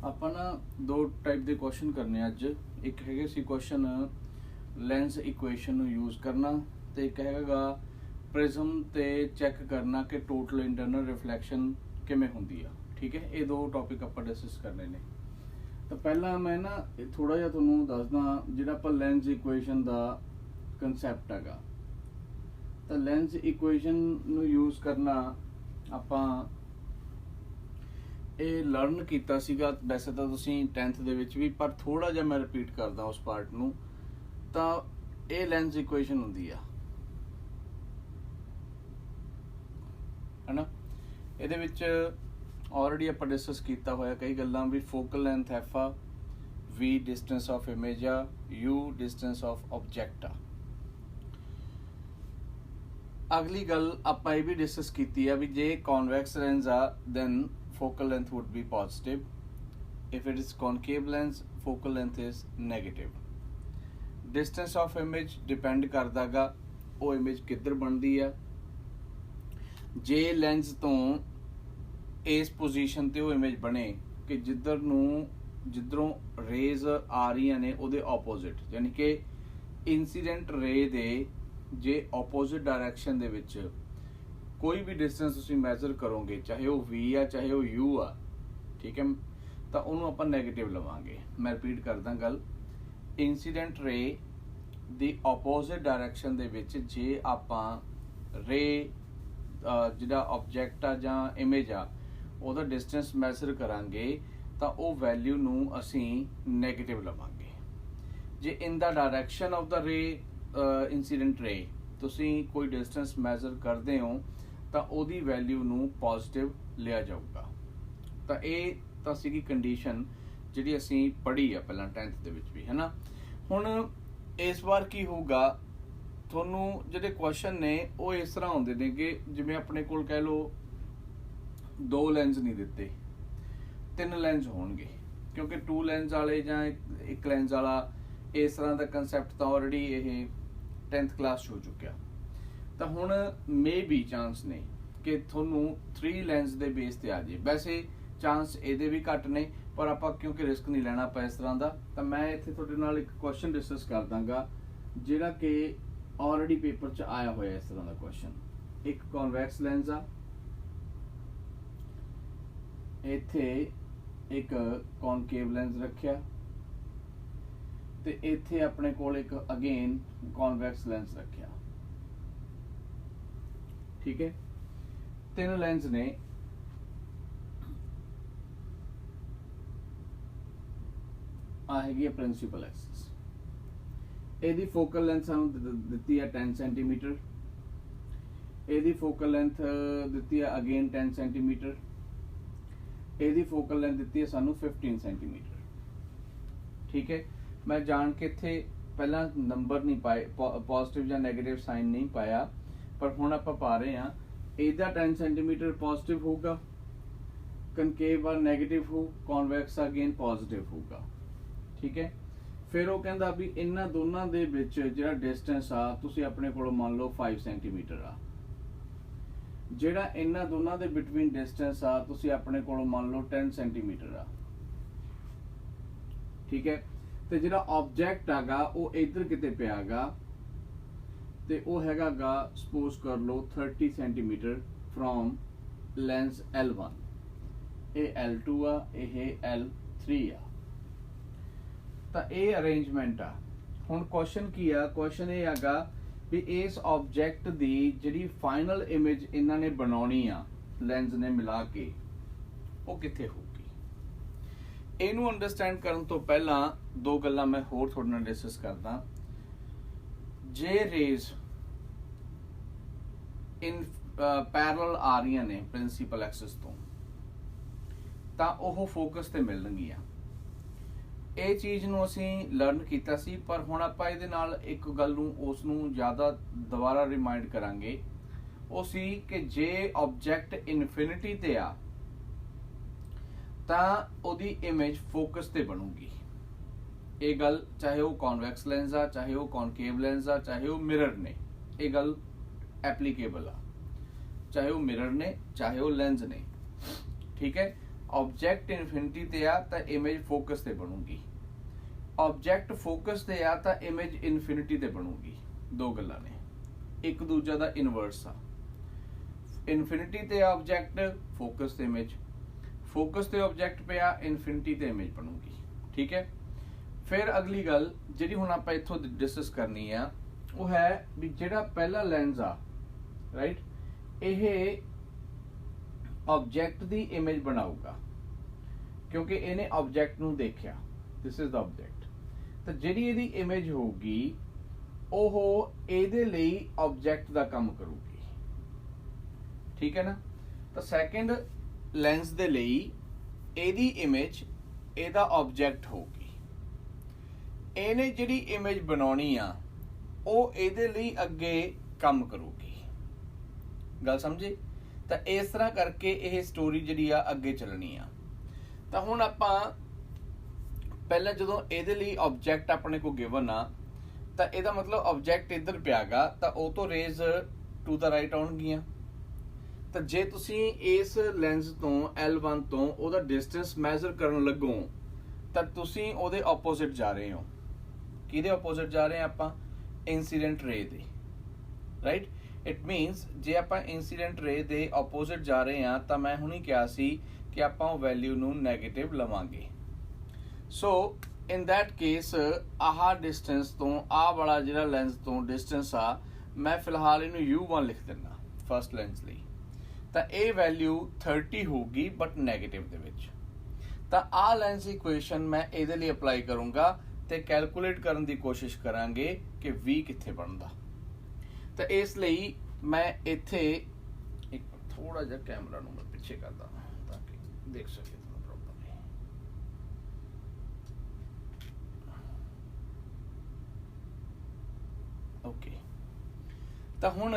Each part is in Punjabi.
ਆਪਾਂ ਨਾ ਦੋ ਟਾਈਪ ਦੇ ਕੁਐਸਚਨ ਕਰਨੇ ਅੱਜ। ਇੱਕ ਹੈਗੇ ਸੀ ਕੁਐਸਚਨ ਲੈਂਸ ਇਕੁਏਸ਼ਨ ਨੂੰ ਯੂਜ਼ ਕਰਨਾ, ਤੇ ਇੱਕ ਹੈਗਾ ਪ੍ਰਿਜ਼ਮ ਤੇ ਚੈੱਕ ਕਰਨਾ ਕਿ ਟੋਟਲ ਇੰਟਰਨਲ ਰਿਫਲੈਕਸ਼ਨ ਕਿਵੇਂ ਹੁੰਦੀ ਆ। ਠੀਕ ਹੈ, ਇਹ ਦੋ ਟੌਪਿਕ ਆਪਾਂ ਡਿਸਕਸ ਕਰਨੇ ਨੇ। ਤਾਂ ਪਹਿਲਾਂ ਮੈਂ ਨਾ ਥੋੜਾ ਜਿਹਾ ਤੁਹਾਨੂੰ ਦੱਸਦਾ ਜਿਹੜਾ ਆਪਾਂ ਲੈਂਸ ਇਕੁਏਸ਼ਨ ਦਾ ਕਨਸੈਪਟ ਹੈਗਾ। ਤਾਂ ਲੈਂਸ ਇਕੁਏਸ਼ਨ ਨੂੰ ਯੂਜ਼ ਕਰਨਾ ਆਪਾਂ ਇਹ ਲਰਨ ਕੀਤਾ ਸੀਗਾ ਵੈਸੇ ਤਾਂ ਤੁਸੀਂ 10th ਦੇ ਵਿੱਚ ਵੀ, ਪਰ ਥੋੜਾ ਜਿਹਾ ਮੈਂ ਰਿਪੀਟ ਕਰਦਾ ਉਸ ਪਾਰਟ ਨੂੰ। ਤਾਂ ਇਹ ਲੈਂਸ ਇਕੁਏਸ਼ਨ ਹੁੰਦੀ ਆ, ਹੈਨਾ। ਇਹਦੇ ਵਿੱਚ ਆਲਰੇਡੀ ਆਪਾਂ ਡਿਸਕਸ ਕੀਤਾ ਹੋਇਆ ਕਈ ਗੱਲਾਂ, ਵੀ ਫੋਕਲ ਲੈਂਥ ਐਫ ਆ, ਵੀ ਡਿਸਟੈਂਸ ਆਫ ਇਮੇਜ ਆ, ਯੂ ਡਿਸਟੈਂਸ ਆਫ ਆਬਜੈਕਟ ਆ। ਅਗਲੀ ਗੱਲ ਆਪਾਂ ਇਹ ਵੀ ਡਿਸਕਸ ਕੀਤੀ ਆ ਵੀ ਜੇ ਕਨਵੈਕਸ ਲੈਂਸ ਆ then focal length would be positive. If it is concave lens, focal length is negative. Distance of image depend करदा गा ਉਹ image ਕਿੱਧਰ ਬਣਦੀ ਆ। ਜੇ lens ਤੋਂ ਇਸ ਪੋਜੀਸ਼ਨ ਤੇ ਉਹ image ਬਣੇ ਕਿ ਜਿੱਧਰੋਂ ਰੇਜ਼ ਆ ਰਹੀਆਂ ਨੇ ਉਹਦੇ ਆਪੋਜ਼ਿਟ, ਯਾਨੀ ਕਿ ਇਨਸੀਡੈਂਟ ਰੇ ਦੇ ਜੇ ਆਪੋਜ਼ਿਟ ਡਾਇਰੈਕਸ਼ਨ ਦੇ ਵਿੱਚ ਕੋਈ ਵੀ ਡਿਸਟੈਂਸ ਤੁਸੀਂ ਮੈਜ਼ਰ ਕਰੋਗੇ, ਚਾਹੇ ਉਹ V ਆ ਚਾਹੇ ਉਹ U ਆ, ਠੀਕ ਹੈ, ਤਾਂ ਉਹਨੂੰ ਆਪਾਂ ਨੈਗੇਟਿਵ ਲਵਾਂਗੇ। ਮੈਂ ਰਿਪੀਟ ਕਰਦਾ ਗੱਲ, ਇਨਸੀਡੈਂਟ ਰੇ ਦੀ ਆਪੋਜ਼ਿਟ ਡਾਇਰੈਕਸ਼ਨ ਦੇ ਵਿੱਚ ਜੇ ਆਪਾਂ ਰੇ ਜਿਹੜਾ ਆਬਜੈਕਟ ਆ ਜਾਂ ਇਮੇਜ ਆ ਉਹਦਾ ਡਿਸਟੈਂਸ ਮੈਜ਼ਰ ਕਰਾਂਗੇ ਤਾਂ ਉਹ ਵੈਲਿਊ ਨੂੰ ਅਸੀਂ ਨੈਗੇਟਿਵ ਲਵਾਂਗੇ। ਜੇ ਇਨ ਦਾ ਡਾਇਰੈਕਸ਼ਨ ਆਫ ਦਾ ਰੇ ਇਨਸੀਡੈਂਟ ਰੇ ਤੁਸੀਂ ਕੋਈ ਡਿਸਟੈਂਸ ਮੈਜ਼ਰ ਕਰਦੇ ਹੋ ਤਾਂ ਉਹਦੀ ਵੈਲਿਊ ਨੂੰ ਪੋਜ਼ਿਟਿਵ ਲਿਆ ਜਾਊਗਾ। ਤਾਂ ਇਹ ਤਾਂ ਸੀਗੀ ਕੰਡੀਸ਼ਨ ਜਿਹੜੀ ਅਸੀਂ ਪੜ੍ਹੀ ਆ ਪਹਿਲਾਂ 10th ਦੇ ਵਿੱਚ ਵੀ, ਹੈ ਨਾ। ਹੁਣ ਇਸ ਵਾਰ ਕੀ ਹੋਊਗਾ, ਤੁਹਾਨੂੰ ਜਿਹੜੇ ਕੁਐਸਚਨ ਨੇ ਉਹ ਇਸ ਤਰ੍ਹਾਂ ਹੁੰਦੇ ਨੇ ਕਿ ਜਿਵੇਂ ਆਪਣੇ ਕੋਲ ਕਹਿ ਲਓ 2 ਲੈਂਸ ਨਹੀਂ ਦਿੱਤੇ, 3 ਲੈਂਸ ਹੋਣਗੇ, ਕਿਉਂਕਿ 2 ਲੈਂਸ ਵਾਲੇ ਜਾਂ ਇੱਕ ਲੈਂਸ ਵਾਲਾ ਇਸ ਤਰ੍ਹਾਂ ਦਾ ਕੰਸੈਪਟ ਤਾਂ ਆਲਰੇਡੀ ਇਹ 10th ਕਲਾਸ 'ਚ ਹੋ ਚੁੱਕਿਆ। ਤਾਂ ਹੁਣ ਮੇ ਬੀ ਚਾਂਸ ਨੇ ਕਿ ਤੁਹਾਨੂੰ 3 ਲੈਂਸ ਦੇ ਬੇਸ ਤੇ ਆ ਜਾਏ। ਵੈਸੇ ਚਾਂਸ ਇਹਦੇ ਵੀ ਘੱਟ ਨੇ, ਪਰ ਆਪਾਂ ਕਿਉਂਕਿ ਰਿਸਕ ਨਹੀਂ ਲੈਣਾ ਆਪਾਂ ਇਸ ਤਰ੍ਹਾਂ ਦਾ, ਤਾਂ ਮੈਂ ਇੱਥੇ ਤੁਹਾਡੇ ਨਾਲ ਇੱਕ ਕੁਐਸਚਨ ਡਿਸਕਸ ਕਰ ਦਾਂਗਾ ਜਿਹੜਾ ਕਿ ਆਲਰੇਡੀ ਪੇਪਰ 'ਚ ਆਇਆ ਹੋਇਆ ਇਸ ਤਰ੍ਹਾਂ ਦਾ ਕੁਐਸਚਨ। ਇੱਕ ਕਨਵੈਕਸ ਲੈਂਸ ਆ, ਇੱਥੇ ਇੱਕ ਕਨਕੇਵ ਲੈਂਸ ਰੱਖਿਆ, ਤੇ ਇੱਥੇ ਆਪਣੇ ਕੋਲ ਇੱਕ ਅਗੇਨ ਕਨਵੈਕਸ ਲੈਂਸ ਰੱਖਿਆ। ਠੀਕ ਹੈ, 3 ਲੈਂਸ ਨੇ। ਆ ਹੈਗੀ ਹੈ ਪ੍ਰਿੰਸੀਪਲ ਐਕਸਿਸ। ਇਹਦੀ ਫੋਕਲ ਲੈਂਥ ਸਾਨੂੰ ਦਿੱਤੀ ਹੈ 10 ਸੈਂਟੀਮੀਟਰ, ਇਹਦੀ ਫੋਕਲ ਲੈਂਥ ਦਿੱਤੀ ਹੈ ਅਗੇਨ 10 ਸੈਂਟੀਮੀਟਰ, ਇਹਦੀ ਫੋਕਲ ਲੈਂਥ ਦਿੱਤੀ ਹੈ ਸਾਨੂੰ 15 ਸੈਂਟੀਮੀਟਰ। ਠੀਕ ਹੈ, ਮੈਂ ਜਾਣ ਕੇ ਇੱਥੇ ਪਹਿਲਾਂ ਨੰਬਰ ਨਹੀਂ ਪਾਏ, ਪੋਜ਼ਿਟਿਵ ਜਾਂ ਨੈਗੇਟਿਵ ਸਾਈਨ ਨਹੀਂ ਪਾਇਆ, ਪਰ ਹੁਣ ਆਪਾਂ ਪਾ ਰਹੇ ਹਾਂ। ਇਹਦਾ 10 ਸੈਂਟੀਮੀਟਰ ਪੋਜ਼ਿਟਿਵ ਹੋਊਗਾ, ਕਨਕੇਵ ਆ ਨੈਗੇਟਿਵ ਹੋ, ਕਨਵੈਕਸ ਅਗੇਨ ਪੋਜ਼ਿਟਿਵ ਹੋਊਗਾ। ਠੀਕ ਹੈ, ਫਿਰ ਉਹ ਕਹਿੰਦਾ ਵੀ ਇਹਨਾਂ ਦੋਨਾਂ ਦੇ ਵਿੱਚ ਜਿਹੜਾ ਡਿਸਟੈਂਸ ਆ ਤੁਸੀਂ ਆਪਣੇ ਕੋਲ ਮੰਨ ਲਓ 5 ਸੈਂਟੀਮੀਟਰ ਆ। ਜਿਹੜਾ ਇਹਨਾਂ ਦੋਨਾਂ ਦੇ ਬਿਟਵੀਨ ਡਿਸਟੈਂਸ ਆ ਤੁਸੀਂ ਆਪਣੇ ਕੋਲ ਮੰਨ ਲਓ 10 ਸੈਂਟੀਮੀਟਰ ਆ। ਠੀਕ ਹੈ, ਤੇ ਜਿਹੜਾ ਆਬਜੈਕਟ ਹੈਗਾ ਉਹ ਇੱਧਰ ਕਿਤੇ ਪਿਆ ਹੈਗਾ, ਤੇ ਉਹ ਹੈਗਾ ਗਾ ਸਪੋਜ਼ ਕਰ ਲਓ 30 ਸੈਂਟੀਮੀਟਰ ਫਰੋਮ ਲੈਂਸ L1। ਇਹ L2 ਆ, ਇਹ L3 ਆ। ਤਾਂ ਇਹ ਅਰੇਂਜਮੈਂਟ ਆ। ਹੁਣ ਕੁਐਸਚਨ ਕੀ ਆ, ਕੁਐਸਚਨ ਇਹ ਹੈਗਾ ਵੀ ਇਸ ਆਬਜੈਕਟ ਦੀ ਜਿਹੜੀ ਫਾਈਨਲ ਇਮੇਜ ਇਹਨਾਂ ਨੇ ਬਣਾਉਣੀ ਆ ਲੈਂਸ ਨੇ ਮਿਲਾ ਕੇ, ਉਹ ਕਿੱਥੇ ਹੋਊਗੀ। ਇਹਨੂੰ ਅੰਡਰਸਟੈਂਡ ਕਰਨ ਤੋਂ ਪਹਿਲਾਂ 2 ਗੱਲਾਂ ਮੈਂ ਹੋਰ ਤੁਹਾਡੇ ਨਾਲ ਡਿਸਕਸ ਕਰਦਾ। ਜੇ ਰੇਜ਼ ਇਨ ਪੈਰਲਲ ਆ ਰਹੀਆਂ ਨੇ ਪ੍ਰਿੰਸੀਪਲ ਐਕਸਿਸ ਤੋਂ, ਤਾਂ ਉਹ ਫੋਕਸ ਤੇ ਮਿਲਣਗੀਆਂ। ਇਹ ਚੀਜ਼ ਨੂੰ ਅਸੀਂ ਲਰਨ ਕੀਤਾ ਸੀ, ਪਰ ਹੁਣ ਆਪਾਂ ਇਹਦੇ ਨਾਲ ਇੱਕ ਗੱਲ ਨੂੰ ਉਸ ਨੂੰ ਜ਼ਿਆਦਾ ਦੁਬਾਰਾ ਰਿਮਾਈਂਡ ਕਰਾਂਗੇ। ਉਹ ਸੀ ਕਿ ਜੇ ਆਬਜੈਕਟ ਇਨਫਿਨਿਟੀ ਤੇ ਆ ਤਾਂ ਉਹਦੀ ਇਮੇਜ ਫੋਕਸ ਤੇ ਬਣੂਗੀ। ਇਹ ਗੱਲ ਚਾਹੇ ਉਹ ਕਨਵੈਕਸ ਲੈਂਸ ਆ, ਚਾਹੇ ਉਹ ਕਨਕੇਵ ਲੈਂਸ ਆ, ਚਾਹੇ ਉਹ ਮਿਰਰ ਨੇ, ਇਹ ਗੱਲ ਐਪਲੀਕੇਬਲ ਆ। ਚਾਹੇ ਉਹ ਮਿਰਰ ਨੇ ਚਾਹੇ ਉਹ ਲੈਂਸ ਨੇ। ਠੀਕ ਹੈ, ऑब्जेक्ट इनफिनिटी ते आ तो इमेज फोकस ते बनूगी, ऑब्जेक्ट फोकस ते आ तो इमेज इनफिनिटी ते बनूगी। दो गल्लां ने, एक दूजा दा इनवर्स आ। इनफिनिटी ते ऑब्जेक्ट, फोकस ते इमेज, फोकस ते ऑब्जेक्ट पे आ, इनफिनिटी ते इमेज बनूगी। ठीक है। फिर अगली गल जिहड़ी हुण आपां इत्थों डिस्कस करनी है वो है भी जिहड़ा पहला लेंस आ, राइट, यह ऑब्जेक्ट दी इमेज बनाऊगा क्योंकि इन्हें ऑब्जेक्ट नूं देखिया, दिस इज द ऑब्जेक्ट। तो जिहड़ी इहदी इमेज होगी ओह इहदे लई ऑब्जेक्ट दा काम करूगी। ठीक है ना। तो सैकेंड लेंस दे लई इहदी इमेज इहदा ऑब्जेक्ट होगी। इहने जिहड़ी इमेज बनाउणी आ ਉਹ ਇਹਦੇ ਲਈ ਅੱਗੇ ਕੰਮ ਕਰੂਗੀ। ਗੱਲ ਸਮਝੇ? ਤਾਂ ਇਸ ਤਰ੍ਹਾਂ ਕਰਕੇ ਇਹ ਸਟੋਰੀ ਜਿਹੜੀ ਆ ਅੱਗੇ ਚੱਲਣੀ ਆ। ਤਾਂ ਹੁਣ ਆਪਾਂ ਪਹਿਲਾਂ ਜਦੋਂ ਇਹਦੇ ਲਈ ਆਬਜੈਕਟ ਆਪਣੇ ਕੋ ਗਿਵਨ ਆ ਤਾਂ ਇਹਦਾ ਮਤਲਬ ਆਬਜੈਕਟ ਇੱਧਰ ਪਿਆਗਾ ਤਾਂ ਉਹ ਤੋਂ ਰੇਜ਼ ਟੂ ਦਾ ਰਾਈਟ ਆਉਣਗੀਆਂ। ਤਾਂ ਜੇ ਤੁਸੀਂ ਇਸ ਲੈਂਸ ਤੋਂ L1 ਤੋਂ ਉਹਦਾ ਡਿਸਟੈਂਸ ਮੈਜ਼ਰ ਕਰਨ ਲੱਗੋ ਤਾਂ ਤੁਸੀਂ ਉਹਦੇ ਆਪੋਜ਼ਿਟ ਜਾ ਰਹੇ ਹੋ। ਕਿਹਦੇ ਆਪੋਜ਼ਿਟ ਜਾ ਰਹੇ ਆ ਆਪਾਂ? इंसीडेंट रे दे, राइट। इट मीनस जे आप इंसीडेंट रे दे ऑपोजिट जा रहे हैं तो मैं हुणी कहा सी कि आप वैल्यू नू नैगेटिव लवांगे। सो इन दैट केस आह डिस्टेंस तो आ वाला जिहड़ा लेंस तो डिस्टेंस आ मैं फिलहाल इनू U1 लिख देना फर्स्ट लेंस लई। तो ये वैल्यू 30 होगी बट नैगेटिव दे विच। तो आ लेंस इक्वेशन मैं इहदे लई अप्लाई करूँगा ਤੇ ਕੈਲਕੂਲੇਟ ਕਰਨ ਦੀ ਕੋਸ਼ਿਸ਼ ਕਰਾਂਗੇ ਕਿ V ਕਿੱਥੇ ਬਣਦਾ। ਤਾਂ ਇਸ ਲਈ ਮੈਂ ਇੱਥੇ ਇੱਕ ਥੋੜਾ ਜਿਹਾ ਕੈਮਰਾ ਨੂੰ ਮੈਂ ਪਿੱਛੇ ਕਰਦਾ ਤਾਂ ਕਿ ਦੇਖ ਸਕੇ ਤੁਹਾਨੂੰ ਪ੍ਰੋਪਰਲੀ। ਓਕੇ। ਤਾਂ ਹੁਣ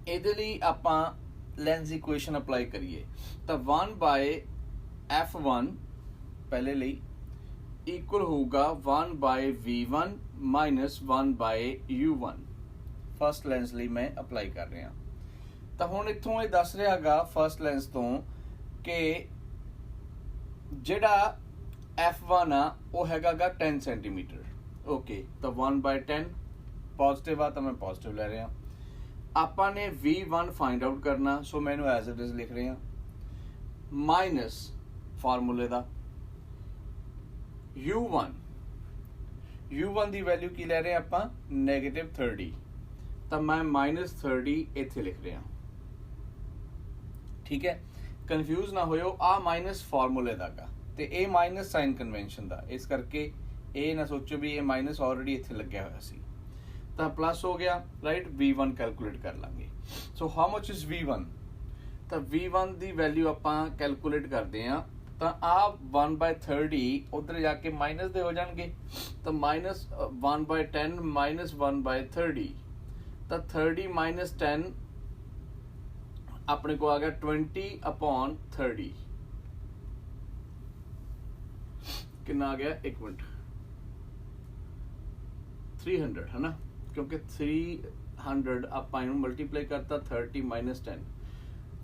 ਇਹਦੇ ਲਈ ਆਪਾਂ ਲੈਂਸ ਇਕੁਏਸ਼ਨ ਅਪਲਾਈ ਕਰੀਏ ਤਾਂ 1/f1 ਪਹਿਲੇ ਲਈ इक्वल होगा 1/v1 minus 1/u1 first lens ਲਈ मैं अप्लाई कर रहा। तो हुण इत्थों ये दस रहा गा फर्स्ट लेंस तो कि जिहड़ा f1 आ वो हैगा गा 10 सेंटीमीटर। ओके। तो 1/10 पॉजिटिव आ तो मैं पॉजिटिव ले रहा। आपां ने v1 फाइंड आउट करना, सो मैं एज इट इज लिख रहा माइनस फार्मूले का U1 ਦੀ ਵੈਲਿਊ ਕੀ ਲੈ ਰਹੇ ਆਪਾਂ? -30। ਤਾਂ ਮੈਂ -30 ਇੱਥੇ ਲਿਖ ਰਿਹਾ। ਠੀਕ ਹੈ। ਕਨਫਿਊਜ਼ ਨਾ ਹੋਇਓ, ਆ ਮਾਈਨਸ ਫਾਰਮੂਲੇ ਦਾ ਗਾ ਤੇ ਇਹ ਮਾਈਨਸ ਸਾਈਨ ਕਨਵੈਨਸ਼ਨ ਦਾ, ਇਸ ਕਰਕੇ ਇਹ ਨਾ ਸੋਚੋ ਵੀ ਇਹ ਮਾਈਨਸ ਆਲਰੇਡੀ ਇੱਥੇ ਲੱਗਿਆ ਹੋਇਆ ਸੀ। ਤਾਂ ਪਲੱਸ ਹੋ ਗਿਆ, ਰਾਈਟ। V1 ਕੈਲਕੂਲੇਟ ਕਰ ਲਾਂਗੇ। So how much is V1? ਤਾਂ V1 ਦੀ ਵੈਲਿਊ ਆਪਾਂ ਕੈਲਕੂਲੇਟ ਕਰਦੇ ਆ ਤਾਂ ਆ 1/30 उधर जाके माइनस दे हो जाएंगे। तो माइनस 1/10 माइनस 1/30 तो 30 माइनस 10 अपने को आ गया 20/30। कितना आ गया? एक मिनट, 300 है ना, क्योंकि 300 आप मल्टीप्लाई करता 30 माइनस 10।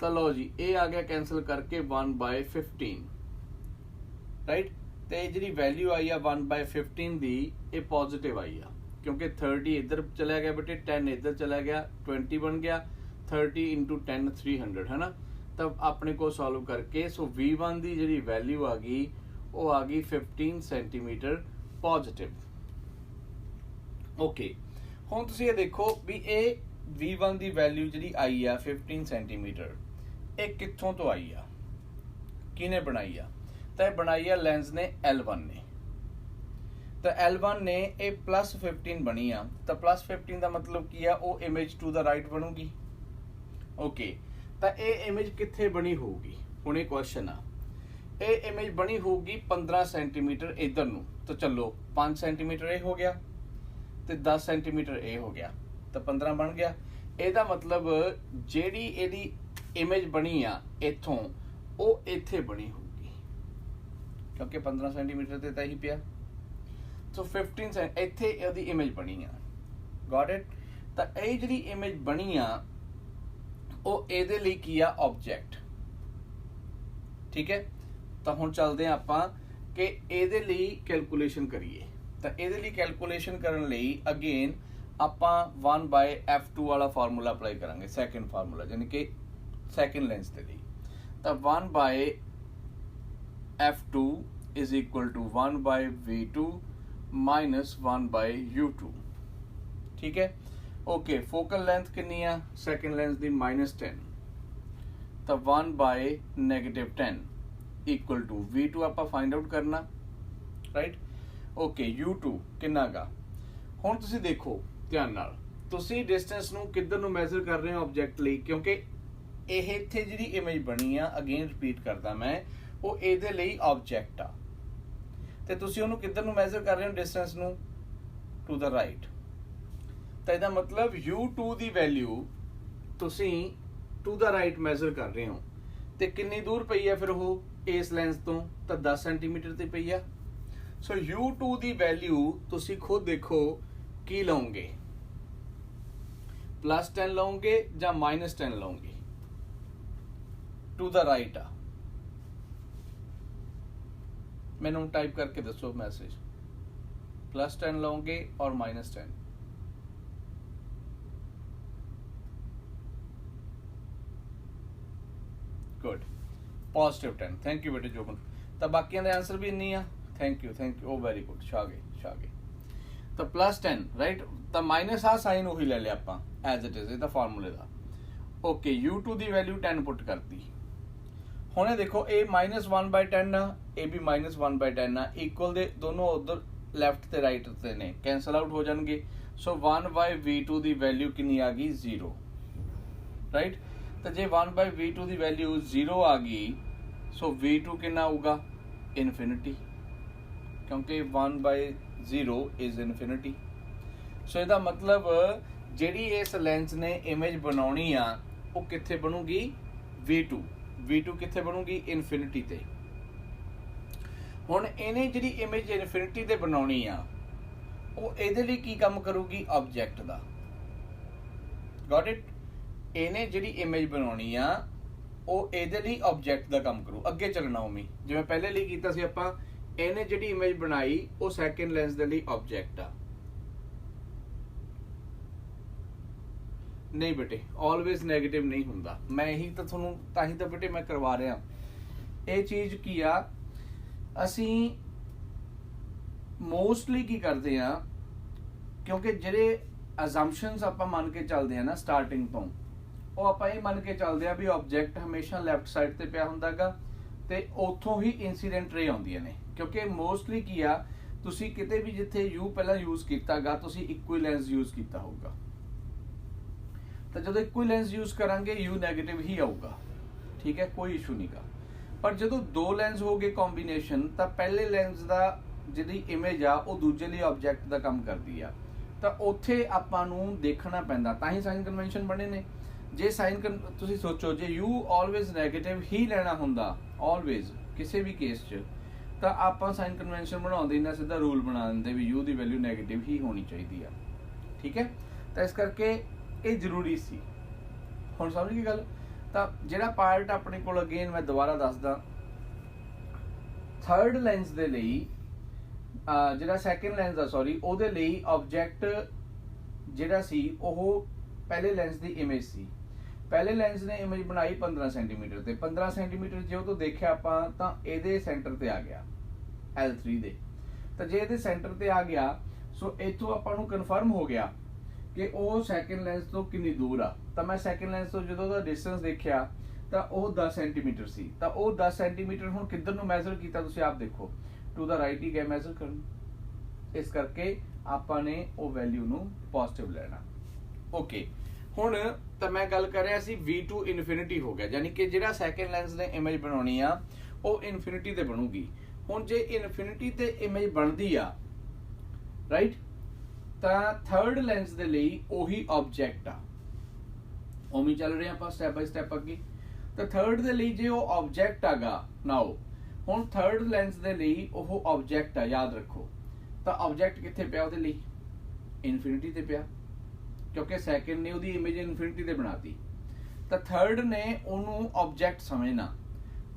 तो लो जी ये आ गया कैंसिल करके 1/15, राइट। तो ये जी वैल्यू आई है 1/15 दी, ये पॉजिटिव आई है क्योंकि 30 इधर चला गया बेटे, 10 इधर चला गया, 20 बन गया, 30 × 10 300 है ना। तब अपने को सॉल्व करके सो V1 दी जी वैल्यू आ गई वो आ गई 15 सेंटीमीटर पॉजिटिव। ओके। हुण तुसीं ये देखो भी ये V1 दी वैल्यू जी आई आ 15 सेंटीमीटर, ये कित्थों तो आई आ, किने बनाई आ? तो बनाई है लेंस ने L1 ने। तो L1 ने ये +15 बनी आ, तो +15 का मतलब की है वो इमेज टू द राइट बनूगी। ओके। तो ये इमेज कित्थे बनी होगी? हुणे क्वेश्चन आ, ये इमेज बनी होगी 15 सेंटीमीटर इधर नू। तो चलो 5 सेंटीमीटर ये हो गया तो 10 सेंटीमीटर ये हो गया तो 15 बन गया। ਇਹਦਾ मतलब ਜਿਹੜੀ ਇਹਦੀ इमेज बनी आ इथों वो इत्थे बनी होगी क्योंकि 15 सेंटीमीटर ते ही पिया। सो 15 सेंट इत्थे ਇਹਦੀ इमेज बनी आ। Got it. ਤਾਂ ਇਹ ਜਿਹੜੀ इमेज बनी आ ਉਹ ਇਹਦੇ ਲਈ ਕੀ ਆ? ऑब्जेक्ट। ठीक है। तो हुण चलदे हां आपां कि इहदे लई कैलकुलेशन करिए। तो इहदे लई कैलकुलेशन करन लई अगेन आपां 1/f2 वाला फार्मूला अप्लाई करांगे, सैकेंड फार्मूला, यानी कि सैकेंड लेंस के लिए। तो 1/f2 is equal to 1/v2 minus 1/u2, ठीक है। ओके, फोकल लेंथ कितनी है सैकेंड लेंस की -10, तो 1/-10 इक्वल टू v2 आप फाइंड आउट करना, राइट। ओके, u2 कितना गा। हुण तुसीं देखो ध्यान नाल, तुसीं डिस्टेंस नूं किधर नूं मैजर कर रहे हो ऑब्जेक्ट लई, क्योंकि ਇਹ ਇੱਥੇ ਜਿਹੜੀ ਇਮੇਜ ਬਣੀ ਆ, ਅਗੇਨ ਰਿਪੀਟ ਕਰਦਾ ਮੈਂ, ਉਹ ਇਹਦੇ ਲਈ ਆਬਜੈਕਟ ਆ ਤੇ ਤੁਸੀਂ ਉਹਨੂੰ ਕਿੱਧਰ ਨੂੰ ਮੈਜ਼ਰ ਕਰ ਰਹੇ ਹੋ ਡਿਸਟੈਂਸ ਨੂੰ, ਟੂ ਦਾ ਰਾਈਟ। ਤਾਂ ਇਹਦਾ ਮਤਲਬ u2 ਦੀ ਵੈਲਿਊ ਤੁਸੀਂ ਟੂ ਦਾ ਰਾਈਟ ਮੈਜ਼ਰ ਕਰ ਰਹੇ ਹੋ ਤੇ ਕਿੰਨੀ ਦੂਰ ਪਈ ਆ ਫਿਰ ਉਹ ਇਸ ਲੈਂਸ ਤੋਂ, ਤਾਂ 10 ਸੈਂਟੀਮੀਟਰ ਤੇ ਪਈ ਆ। ਸੋ u2 ਦੀ ਵੈਲਿਊ ਤੁਸੀਂ ਖੁਦ ਦੇਖੋ ਕੀ ਲਓਗੇ, +10 ਲਓਗੇ ਜਾਂ -10 ਲਓਗੇ, टू द राइट आ। मैंने टाइप करके दसो मैसेज, +10 लोगे और -10। गुड, +10। थैंक यू बेटे जोबन। तो बाकी दे आंसर भी इन्नी आ, थैंक यू ओ वेरी गुड, शागे। तो +10 राइट, तो माइनस आ साइन उही ले लिया आपां एज इट इज, ये फार्मूले दा। ओके, u2 दी वैल्यू 10 पुट करती। हुणे देखो ये -1/10 आ, ये भी -1/10 आ, इक्वल दे दोनों उधर लैफ्ट ते राइट ते ने, कैंसल आउट हो जाएंगे। सो 1/v2 दी वैल्यू कितनी आ गई 0, राइट। तो जे 1/v2 दी वैल्यू 0 आ गई, सो v2 कितना होगा इनफिनिटी, क्योंकि 1/0 इज इनफिनिटी। सो इसदा मतलब जिहड़ी इस लेंस ने इमेज बनाउणी आ वो कित्थे बनूगी, v2 कित्थे बनूगी इनफिनिटी ते। हुण इहने जिहड़ी इमेज इनफिनिटी ते बनाउणी आ वो इहदे लई की काम करूगी ऑब्जेक्ट दा, गॉट इट। इहने जिहड़ी इमेज बनाउणी आ वो इहदे लई ऑब्जेक्ट दा काम करू। अगे चलना उमी जिवें पहले लई कीता सी आपां, इहने जिहड़ी इमेज बनाई वो सैकेंड लेंस दे लई ऑब्जेक्ट आ। नहीं बेटे, ऑलवेज नैगेटिव नहीं हुंदा। मैं यही तो थोनू ताही तो बेटे मैं करवा रहा। ये चीज़ की आ, असी मोस्टली की करते हैं, क्योंकि जिहड़े अजम्पशनस आपां मन के चलते हैं ना स्टार्टिंग तो, वो आपां ये मन के चलते हैं भी ऑब्जेक्ट हमेशा लैफ्ट साइड ते पिया हुंदा गा ते उत्थों ही इंसीडेंट रे आउंदियां ने। क्योंकि मोस्टली की आ, तुसी किते भी जिथे यू पहला यूज़ कीता गा, तुसी इक्को ही लेंस यूज़ कीता होगा, तो जो एक लेंस यूज करांगे यू नैगेटिव ही आऊगा, ठीक है, कोई इशू नहीं का। पर जो दो लेंस हो गए कॉम्बीनेशन, तो पहले लेंस का जिहड़ी इमेज आ वो दूजे लिए ऑब्जेक्ट का काम करती आ, तो उत्थे आपां नूं देखना पैंदा, तां ही साइन कन्वेंशन बने ने। जे साइन तुसीं सोचो जे यू ऑलवेज नैगेटिव ही लेना हुंदा, ऑलवेज किसी भी केस च, तो आपां साइन कन्वेंशन बनाउंदे इन्ना सीधा रूल बना दिंदे भी यू दी वैल्यू नैगेटिव ही होनी चाहिए आ, ठीक है। तो इस करके ये जरूरी सी। हुण समझ गई गल। तो जिहड़ा पार्ट अपने कोल अगेन मैं दोबारा दसदा, थर्ड लेंस दे लई जिहड़ा सैकेंड लेंस दा सॉरी ओहदे लई ऑब्जेक्ट जिहड़ा सी ओह पहले लेंस दी इमेज सी। पहले लेंस ने इमेज बनाई 15 सेंटीमीटर ते 15 सेंटीमीटर जो तो देखिया आपां तां इहदे सेंटर ते आ गया L3 दे। तो जे इहदे सेंटर ते आ गया, सो इथों आपां नूं कन्फर्म हो गया कि वो सैकेंड लेंस तो कितनी दूर आ। तो मैं सैकेंड लेंस तो जो दा डिस्टेंस देखिया तो वो 10 सेंटीमीटर सी। तो वो 10 सेंटीमीटर हुण किधर नूं मैजर कीता तुसीं आप देखो, टू द राइट ही गए मैजर करन। इस करके आपां ने वो वैल्यू नूं पॉजिटिव लेना। ओके, हुण तो मैं गल कर रहा सी v2 इनफिनिटी हो गया, यानी कि जिहड़ा सैकेंड लेंस ने इमेज बनाउणी आ वो इनफिनिटी ते बनूगी। हुण जे इनफिनिटी ते इमेज बनदी आ, राइट, ਤਾਂ थर्ड लेंस ਦੇ ਲਈ ਉਹੀ ऑब्जेक्ट ਆ। ਉਵੇਂ ਚੱਲ ਰਹੇ ਆਪਾਂ ਸਟੈਪ ਬਾਈ ਸਟੈਪ ਅੱਗੇ। ਤਾਂ थर्ड ਦੇ ਲਈ ਜੇ ਉਹ ऑब्जेक्ट ਆਗਾ, ਨਾਓ ਹੁਣ थर्ड लेंस ਦੇ ਲਈ ਉਹ ऑब्जेक्ट ਆ, याद ਰੱਖੋ। ਤਾਂ ऑब्जेक्ट ਕਿੱਥੇ ਪਿਆ ਉਹਦੇ ਲਈ, ਇਨਫਿਨਿਟੀ ਤੇ ਪਿਆ, ਕਿਉਂਕਿ ਸੈਕਿੰਡ ਨੇ ਉਹਦੀ ਇਮੇਜ ਇਨਫਿਨਿਟੀ ਤੇ ਬਣਾਤੀ। ਤਾਂ थर्ड ਨੇ ਉਹਨੂੰ ऑब्जेक्ट ਸਮਝਣਾ।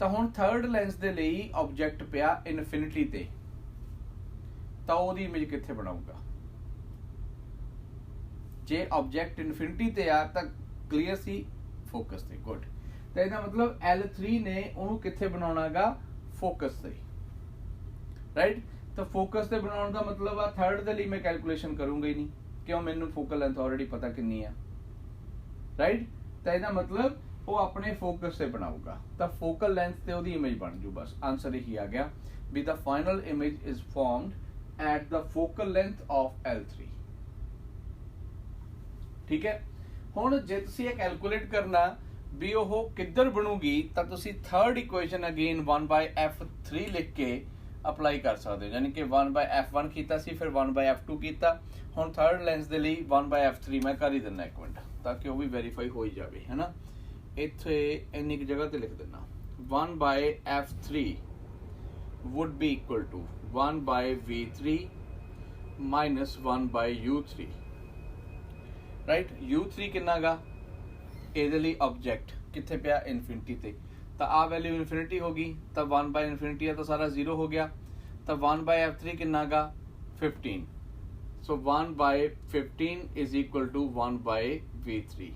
ਤਾਂ ਹੁਣ ਥਰਡ ਲੈਂਸ ਦੇ ਲਈ ਆਬਜੈਕਟ ਪਿਆ ਇਨਫਿਨਿਟੀ ਤੇ, ਤਾਂ ਉਹਦੀ ਇਮੇਜ ਕਿੱਥੇ ਬਣਾਊਗਾ? ਜੇ ਆਬਜੈਕਟ ਇਨਫਿਨਿਟੀ ਤੇ ਆ ਤਾਂ ਕਲੀਅਰ ਸੀ ਫੋਕਸ ਤੇ, ਗੁੱਡ। ਤਾਂ ਇਹਦਾ ਮਤਲਬ L3 ਨੇ ਉਹਨੂੰ ਕਿੱਥੇ ਬਣਾਉਣਾਗਾ? ਫੋਕਸ ਤੇ, ਰਾਈਟ। ਤਾਂ ਫੋਕਸ ਤੇ ਬਣਾਉਣ ਦਾ ਮਤਲਬ ਆ ਥਰਡ ਦੇ ਲਈ ਮੈਂ ਕੈਲਕੂਲੇਸ਼ਨ ਕਰੂੰਗਾ ਹੀ ਨਹੀਂ, ਕਿਉਂ? ਮੈਨੂੰ ਫੋਕਲ ਲੈਂਥ ਆਲਰੇਡੀ ਪਤਾ ਕਿੰਨੀ ਆ, ਰਾਈਟ। ਤਾਂ ਇਹਦਾ ਮਤਲਬ ਉਹ ਆਪਣੇ ਫੋਕਸ ਤੇ ਬਣਾਊਗਾ, ਤਾਂ ਫੋਕਲ ਲੈਂਥ ਤੇ ਉਹਦੀ ਇਮੇਜ ਬਣ ਜੂ। ਬਸ ਆਨਸਰ ਇਹੀ ਆ ਗਿਆ ਵੀ the final image is formed at the focal length of L3, ਠੀਕ ਹੈ। ਹੁਣ ਜੇ ਤੁਸੀਂ ਇਹ ਕੈਲਕੂਲੇਟ ਕਰਨਾ ਵੀ ਉਹ ਕਿੱਧਰ ਬਣੂਗੀ, ਤਾਂ ਤੁਸੀਂ ਥਰਡ ਇਕੁਏਸ਼ਨ ਅਗੇਨ 1/f3 ਲਿਖ ਕੇ ਅਪਲਾਈ ਕਰ ਸਕਦੇ ਹੋ, ਯਾਨੀ ਕਿ 1/f1 ਕੀਤਾ ਸੀ, ਫਿਰ 1/f2 ਕੀਤਾ। ਹੁਣ ਥਰਡ ਲੈਂਸ ਦੇ ਲਈ 1/f3 ਮੈਂ ਕਰ ਹੀ ਦਿੰਦਾ ਇੱਕ ਮਿੰਟ, ਤਾਂ ਕਿ ਉਹ ਵੀ ਵੈਰੀਫਾਈ ਹੋ ਹੀ ਜਾਵੇ, ਹੈ ਨਾ। ਇੱਥੇ ਇੰਨੀ ਕੁ ਜਗ੍ਹਾ ਤੇ ਲਿਖ ਦਿੰਦਾ 1/f3 would be equal to 1/v3 minus 1/u3, right. u3 ਕਿੰਨਾ ਗਾ? ਇਹਦੇ ਲਈ ਆਬਜੈਕਟ ਕਿੱਥੇ ਪਿਆ? ਇਨਫਿਨਿਟੀ ਤੇ, ਤਾਂ ਆ ਵੈਲਿਊ ਇਨਫਿਨਿਟੀ ਹੋ ਗਈ, ਤਾਂ 1/infinity ਹੈ ਤਾਂ ਸਾਰਾ 0 ਹੋ ਗਿਆ। ਤਾਂ 1/f3 ਕਿੰਨਾ ਗਾ? 15, ਸੋ 1/15 is equal to 1/v3,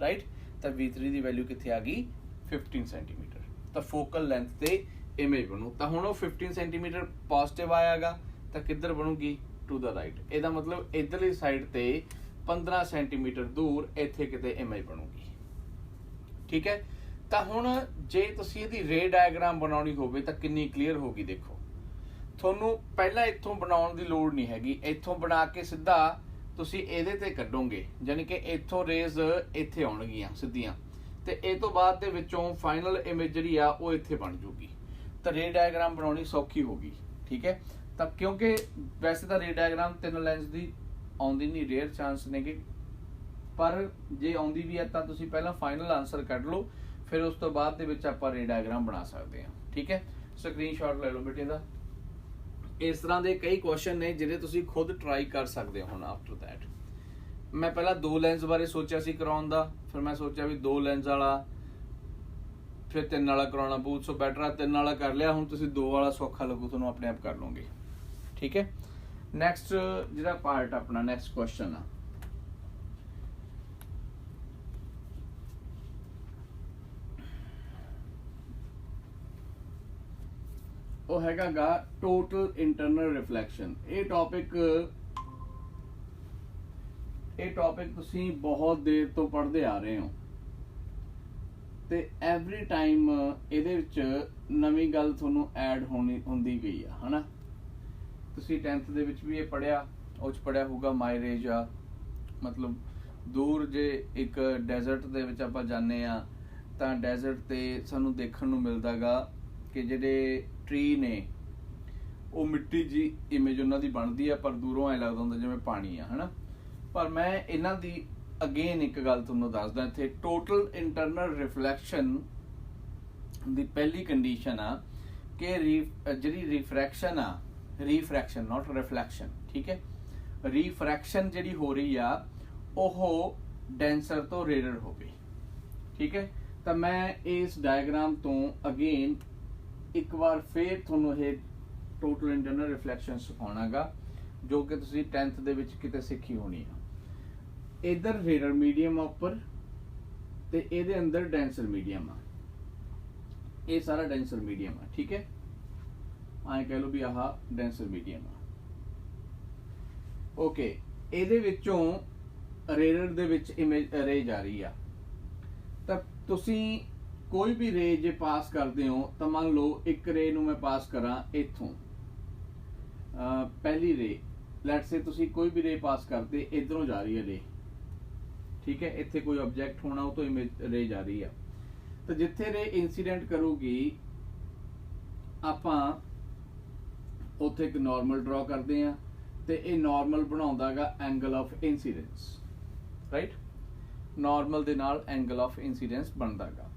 right. ਤਾਂ v3 ਦੀ ਵੈਲਿਊ ਕਿੱਥੇ ਆ ਗਈ? 15 ਸੈਂਟੀਮੀਟਰ। ਤਾਂ ਫੋਕਲ ਲੈਂਥ ਤੇ ਇਮੇਜ ਬਣੂ। ਤਾਂ ਹੁਣ ਉਹ 15 ਸੈਂਟੀਮੀਟਰ ਪੋਜ਼ਿਟਿਵ ਆਇਆਗਾ, ਤਾਂ ਕਿੱਧਰ ਬਣੂਗੀ? To the right. ਇਹਦਾ ਮਤਲਬ ਇਧਰਲੀ ਸਾਈਡ ਤੇ 15 ਸੈਂਟੀਮੀਟਰ ਦੂਰ ਇੱਥੇ ਕਿਤੇ ਇਮੇਜ ਬਣੂਗੀ, ਠੀਕ ਹੈ। ਤਾਂ ਹੁਣ ਜੇ ਤੁਸੀਂ ਇਹਦੀ ਰੇ ਡਾਇਗਰਾਮ ਬਣਾਉਣੀ ਹੋਵੇ ਤਾਂ ਕਿੰਨੀ ਕਲੀਅਰ ਹੋਗੀ? ਦੇਖੋ, ਤੁਹਾਨੂੰ ਪਹਿਲਾਂ ਇੱਥੋਂ ਬਣਾਉਣ ਦੀ ਲੋੜ ਨਹੀਂ ਹੈਗੀ, ਇੱਥੋਂ ਬਣਾ ਕੇ ਸਿੱਧਾ ਤੁਸੀਂ ਇਹਦੇ ਤੇ ਕੱਢੋਗੇ, ਯਾਨੀ ਕਿ ਇੱਥੋਂ ਰੇਜ਼ ਇੱਥੇ ਆਉਣਗੀਆਂ ਸਿੱਧੀਆਂ, ਤੇ ਇਹ ਤੋਂ ਬਾਅਦ ਦੇ ਵਿੱਚੋਂ ਫਾਈਨਲ ਇਮੇਜ ਜਿਹੜੀ ਆ ਉਹ ਇੱਥੇ ਬਣ ਜੂਗੀ। ਤਾਂ ਰੇ ਡਾਇਗਰਾਮ ਬਣਾਉਣੀ ਸੌਖੀ ਹੋਗੀ, ਠੀਕ ਹੈ। ਤਾਂ ਕਿਉਂਕਿ ਵੈਸੇ ਤਾਂ ਰੇ ਡਾਇਗਰਾਮ 3 ਲੈਂਸ ਦੀ ਆਉਂਦੀ ਨਹੀਂ, ਰੇਅਰ ਚਾਂਸ ਨੇਗੇ, ਪਰ ਜੇ ਆਉਂਦੀ ਵੀ ਹੈ ਤਾਂ ਤੁਸੀਂ ਪਹਿਲਾਂ ਫਾਈਨਲ ਆਨਸਰ ਕੱਢ ਲਓ, ਫਿਰ ਉਸ ਤੋਂ ਬਾਅਦ ਦੇ ਵਿੱਚ ਆਪਾਂ ਰੇ ਡਾਇਗਰਾਮ ਬਣਾ ਸਕਦੇ ਹਾਂ, ਠੀਕ ਹੈ। ਸਕਰੀਨਸ਼ਾਟ ਲੈ ਲਓ ਬੇਟੇ ਦਾ। ਇਸ ਤਰ੍ਹਾਂ ਦੇ ਕਈ ਕੁਐਸਚਨ ਨੇ ਜਿਹੜੇ ਤੁਸੀਂ ਖੁਦ ਟਰਾਈ ਕਰ ਸਕਦੇ ਹੋ। ਹੁਣ ਆਫਟਰ ਦੈਟ ਮੈਂ ਪਹਿਲਾਂ 2 ਲੈਂਸ ਬਾਰੇ ਸੋਚਿਆ ਸੀ ਕਰਾਉਣ ਦਾ, ਫਿਰ ਮੈਂ ਸੋਚਿਆ ਵੀ 2 ਲੈਂਸ ਵਾਲਾ ਫਿਰ 3 ਵਾਲਾ ਕਰਾਉਣਾ ਬਹੁਤ ਸੋ ਬੈਟਰ ਆ, 3 ਵਾਲਾ ਕਰ ਲਿਆ। ਹੁਣ ਤੁਸੀਂ 2 ਵਾਲਾ ਸੌਖਾ ਲੱਗੂ, ਤੁਹਾਨੂੰ ਆਪਣੇ ਆਪ ਕਰ ਲਓਗੇ, ਠੀਕ ਹੈ। ਨੈਕਸਟ ਜਿਹੜਾ ਪਾਰਟ ਆਪਣਾ ਨੈਕਸਟ ਕੁਐਸਚਨ ਆ, ਉਹ ਹੈਗਾ ਗਾ ਟੋਟਲ ਇੰਟਰਨਲ ਰਿਫਲੈਕਸ਼ਨ। ਇਹ ਟੌਪਿਕ ਤੁਸੀਂ ਬਹੁਤ ਦੇਰ ਤੋਂ ਪੜ੍ਹਦੇ ਆ ਰਹੇ ਹੋ, ਤੇ ਐਵਰੀ ਟਾਈਮ ਇਹਦੇ ਵਿੱਚ ਨਵੀਂ ਗੱਲ ਤੁਹਾਨੂੰ ਐਡ ਹੁੰਦੀ ਗਈ ਆ, ਹਨਾ। ਤੁਸੀਂ 10th ਦੇ ਵਿੱਚ ਵੀ ਇਹ ਪੜ੍ਹਿਆ, ਉਹ 'ਚ ਪੜ੍ਹਿਆ ਹੋਊਗਾ ਮਾਈਰੇਜ ਆ, ਮਤਲਬ ਦੂਰ ਜੇ ਇੱਕ ਡੈਜ਼ਰਟ ਦੇ ਵਿੱਚ ਆਪਾਂ ਜਾਂਦੇ ਆ ਤਾਂ ਡੈਜ਼ਰਟ ਤੇ ਸਾਨੂੰ ਦੇਖਣ ਨੂੰ ਮਿਲਦਾ ਗਾ ਕਿ ਜਿਹੜੇ ਟਰੀ ਨੇ ਉਹ ਮਿੱਟੀ ਜੀ ਇਮੇਜ ਉਹਨਾਂ ਦੀ ਬਣਦੀ ਆ, ਪਰ ਦੂਰੋਂ ਐ ਲੱਗਦਾ ਹੁੰਦਾ ਜਿਵੇਂ ਪਾਣੀ ਆ, ਹਨਾ। ਪਰ ਮੈਂ ਇਹਨਾਂ ਦੀ ਅਗੇਨ ਇੱਕ ਗੱਲ ਤੁਹਾਨੂੰ ਦੱਸਦਾ ਇੱਥੇ। ਟੋਟਲ ਇੰਟਰਨਲ ਰਿਫਲੈਕਸ਼ਨ ਦੀ ਪਹਿਲੀ ਕੰਡੀਸ਼ਨ ਆ ਕਿ ਜਿਹੜੀ ਰਿਫਰੈਕਸ਼ਨ ਆ, ਰੀਫਰੈਕਸ਼ਨ ਨਾਟ ਰਿਫਲੈਕਸ਼ਨ, ਠੀਕ ਹੈ। ਰੀਫਰੈਕਸ਼ਨ ਜਿਹੜੀ ਹੋ ਰਹੀ ਆ ਉਹ ਡੈਂਸਰ ਤੋਂ ਰੇਅਰ ਹੋਵੇ, ਠੀਕ ਹੈ। ਤਾਂ ਮੈਂ ਇਸ ਡਾਇਗਰਾਮ ਤੋਂ ਅਗੇਨ ਇੱਕ ਵਾਰ ਫੇਰ ਤੁਹਾਨੂੰ ਇਹ ਟੋਟਲ ਇੰਟਰਨਲ ਰਿਫਲੈਕਸ਼ਨ ਸਿਖਾਉਣਾਗਾ, ਜੋ ਕਿ ਤੁਸੀਂ 10th ਦੇ ਵਿੱਚ ਕਿਤੇ ਸਿੱਖੀ ਹੋਣੀ ਆ। ਇਧਰ ਰੇਅਰ ਮੀਡੀਅਮ ਆ ਉੱਪਰ, ਤੇ ਇਹਦੇ ਅੰਦਰ ਡੈਂਸਰ ਮੀਡੀਅਮ ਆ। ਇਹ ਸਾਰਾ ਡੈਂਸਰ ਮੀਡੀਅਮ ਆ, ਠੀਕ ਹੈ। ਆਏ ਕਹਿ ਲਓ ਵੀ ਆਹ ਡੈਂਸਰ ਮੀਡੀਅਮ ਆ, ਓਕੇ। ਇਹਦੇ ਵਿੱਚੋਂ ਰੇਅਰ ਦੇ ਵਿੱਚ ਇਮੇਜ ਰੇ ਜਾ ਰਹੀ ਆ, ਤਾਂ ਤੁਸੀਂ ਕੋਈ ਵੀ ਰੇ ਜੇ ਪਾਸ ਕਰਦੇ ਹੋ ਤਾਂ ਮੰਨ ਲਓ ਇੱਕ ਰੇ ਨੂੰ ਮੈਂ ਪਾਸ ਕਰਾਂ ਇੱਥੋਂ, ਪਹਿਲੀ ਰੇ ਲੈਟਸ ਸੇ ਤੁਸੀਂ ਕੋਈ ਵੀ ਰੇ ਪਾਸ ਕਰਦੇ, ਇਧਰੋਂ ਜਾ ਰਹੀ ਹੈ ਰੇ, ਠੀਕ ਹੈ। ਇੱਥੇ ਕੋਈ ਆਬਜੈਕਟ ਹੋਣਾ, ਉਹ ਤੋਂ ਇਮੇਜ ਰੇ ਜਾ ਰਹੀ ਆ। ਤਾਂ ਜਿੱਥੇ ਰੇ ਇਨਸੀਡੈਂਟ ਕਰੂਗੀ ਆਪਾਂ ਉੱਥੇ ਇੱਕ ਨਾਰਮਲ ਡਰਾ ਕਰਦੇ ਆ, ਤੇ ਇਹ ਨਾਰਮਲ ਬਣਾਉਂਦਾਗਾ angle of incidence, right. Normal ਦੇ ਨਾਲ ਐਂਗਲ ਆਫ ਇਨਸੀਡੈਂਸ ਬਣਦਾਗਾ।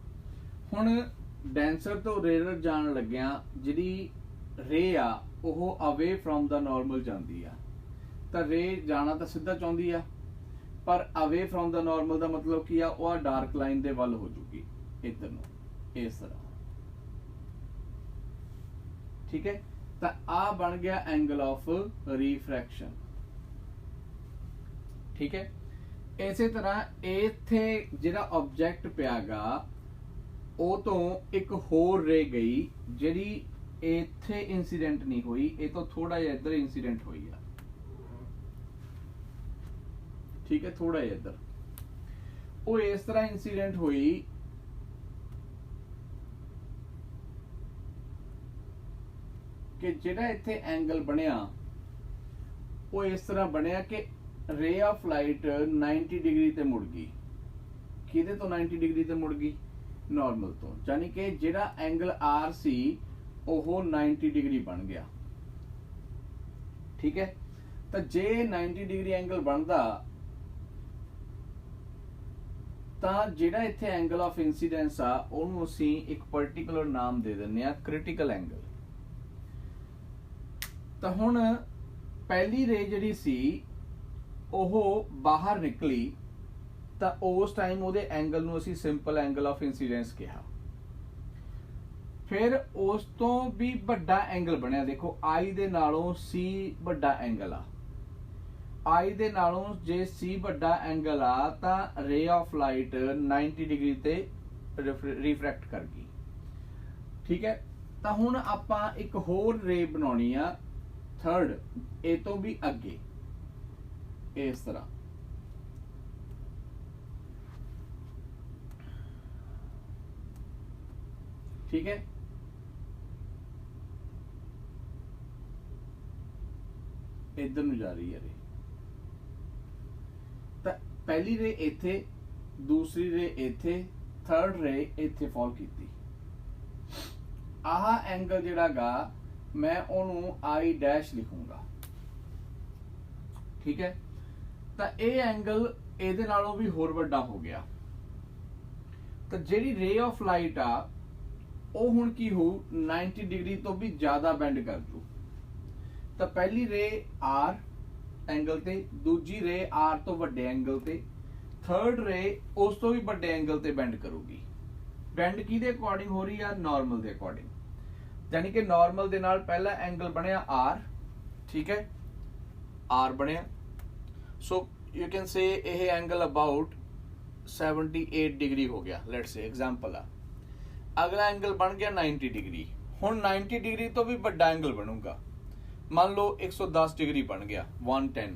ਹੁਣ ਡੈਂਸਰ ਤੋਂ ਰੇਅਰ ਜਾਣ ਲੱਗਿਆ ਜਿਹੜੀ ਰੇ ਆ ਉਹ ਅਵੇ ਫਰੋਮ ਦਾ ਨਾਰਮਲ ਜਾਂਦੀ ਆ। ਤਾਂ ਰੇ ਜਾਣਾ ਤਾਂ ਸਿੱਧਾ ਚਾਹੁੰਦੀ ਆ, ਪਰ ਅਵੇ ਫਰੋਮ ਦਾ ਨਾਰਮਲ ਦਾ ਮਤਲਬ ਕੀ ਆ? ਉਹ ਆ ਡਾਰਕ ਲਾਈਨ ਦੇ ਵੱਲ ਹੋ ਜੂਗੀ ਇੱਧਰ ਨੂੰ, ਇਸ ਤਰ੍ਹਾਂ, ठीक है। तो आ बन गया एंगल ऑफ रिफ्रैक्शन, ठीक है। इसे तरह इथे जिहड़ा ऑब्जेक्ट पियागा ਉਹ ਤੋਂ एक होर रे गई ਜਿਹੜੀ ਇੱਥੇ इंसीडेंट नहीं हुई, ਇਹ ਤੋਂ थोड़ा ਜਿਹਾ ਇੱਧਰ इंसीडेंट हुई है, ठीक है, थोड़ा जिहा इधर वो इस तरह इंसीडेंट हुई कि जिहड़ा इत्थे एंगल बनिया वो इस तरह बनिया कि रे ऑफ लाइट 90 डिग्री ते मुड़ गई। किहदे तो 90 डिग्री ते मुड़ गई? नॉर्मल तो, यानी कि जिहड़ा एंगल आर सी वो 90 डिग्री बन गया, ठीक है। तो जे 90 डिग्री एंगल बनता ਤਾਂ ਜਿਹੜਾ ਇੱਥੇ एंगल ऑफ इंसीडेंस ਆ ਉਹਨੂੰ ਅਸੀਂ ਇੱਕ ਪਾਰਟਿਕੂਲਰ ਨਾਮ ਦੇ ਦਿੰਦੇ ਆ ਕ੍ਰਿਟੀਕਲ एंगल। ਤਾਂ ਹੁਣ ਪਹਿਲੀ ਰੇ ਜਿਹੜੀ ਸੀ ਉਹ ਬਾਹਰ ਨਿਕਲੀ ਤਾਂ ਉਸ ਟਾਈਮ ਉਹਦੇ एंगल ਨੂੰ ਅਸੀਂ ਸਿੰਪਲ एंगल ऑफ इंसीडेंस ਕਿਹਾ। ਫਿਰ ਉਸ ਤੋਂ ਵੀ ਵੱਡਾ एंगल ਬਣਿਆ, ਦੇਖੋ I ਦੇ ਨਾਲੋਂ C ਵੱਡਾ एंगल ਆ, आई दे नालों जे सी वड्डा एंगल आ तां रे ऑफ लाइट 90 डिग्री ते रिफ्रैक्ट कर गई, ठीक है। तां हुण आपां एक होर रे बनाउणी आ थर्ड, ए तो भी अगे इस तरह, ठीक है। इधर नूं जा रही है रे, पहली रे इथे, दूसरी रे इथे, थर्ड रे इथे फॉल कीती। आह एंगल जिहड़ा गा मैं ओनू आई डैश लिखूंगा, ठीक है। तो ये एंगल इहदे नालों भी होर वड्डा हो गया। तो जिहड़ी रे ऑफ लाइट आ वो हुण की हो 90 डिग्री तो भी ज्यादा बेंड कर जू। तो पहली रे आर एंगल ते, दूजी रे आर तो वड्डे एंगल ते, थर्ड रे उस तो भी वड्डे एंगल ते बेंड करूगी। बेंड किहदे अकॉर्डिंग हो रही है? नॉर्मल दे अकॉर्डिंग, यानी कि नॉर्मल दे नाल पहला एंगल बनया आर, ठीक है, आर बनया। सो यू कैन से यह एंगल अबाउट 78 डिग्री हो गया, लेट्स से एग्जांपल आ। अगला एंगल बन गया 90 डिग्री। हुण 90 डिग्री तो भी वड्डा एंगल बनूगा, मान लो 110 डिग्री बन गया 110।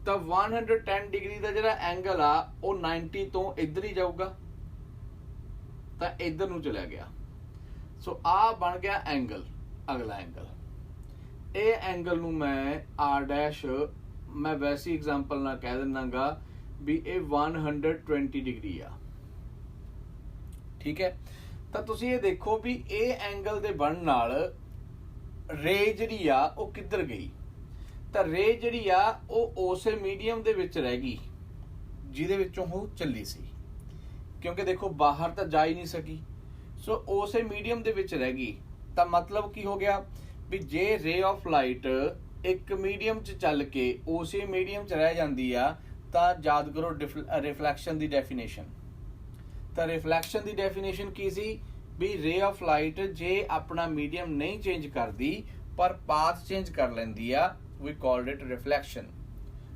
तो 110 डिग्री का जो एंगल आ वो 90 तो इधर ही जाऊगा, तो इधर नूं चला गया। सो आ बन गया एंगल, अगला एंगल। ए एंगल नूं मैं आर डैश, मैं वैसी एग्जांपल ना कह दिनागा भी ये 120 डिग्री आ, ठीक है। तो तुसीं ये देखो भी ए एंगल दे बनन नाल रे जिहड़ी आ वो किधर गई? तो रे जिहड़ी आ वो उसे मीडियम दे विच रह गई जिहदे विचों वो चली सी, क्योंकि देखो बाहर तो जा ही नहीं सकी। सो उसे मीडियम दे विच रह गई। तो मतलब की हो गया भी जे रे ऑफ लाइट एक मीडियम च चल के उसे मीडियम च रह जाती आ तो याद करो रिफ्लैक्शन की डेफिनेशन। तो रिफ्लैक्शन की डेफिनेशन की सी भी रे ऑफ लाइट जे अपना मीडियम नहीं चेंज करती पर पाथ चेंज कर लेंदी आ, वी कॉल्ड इट रिफ्लैक्शन।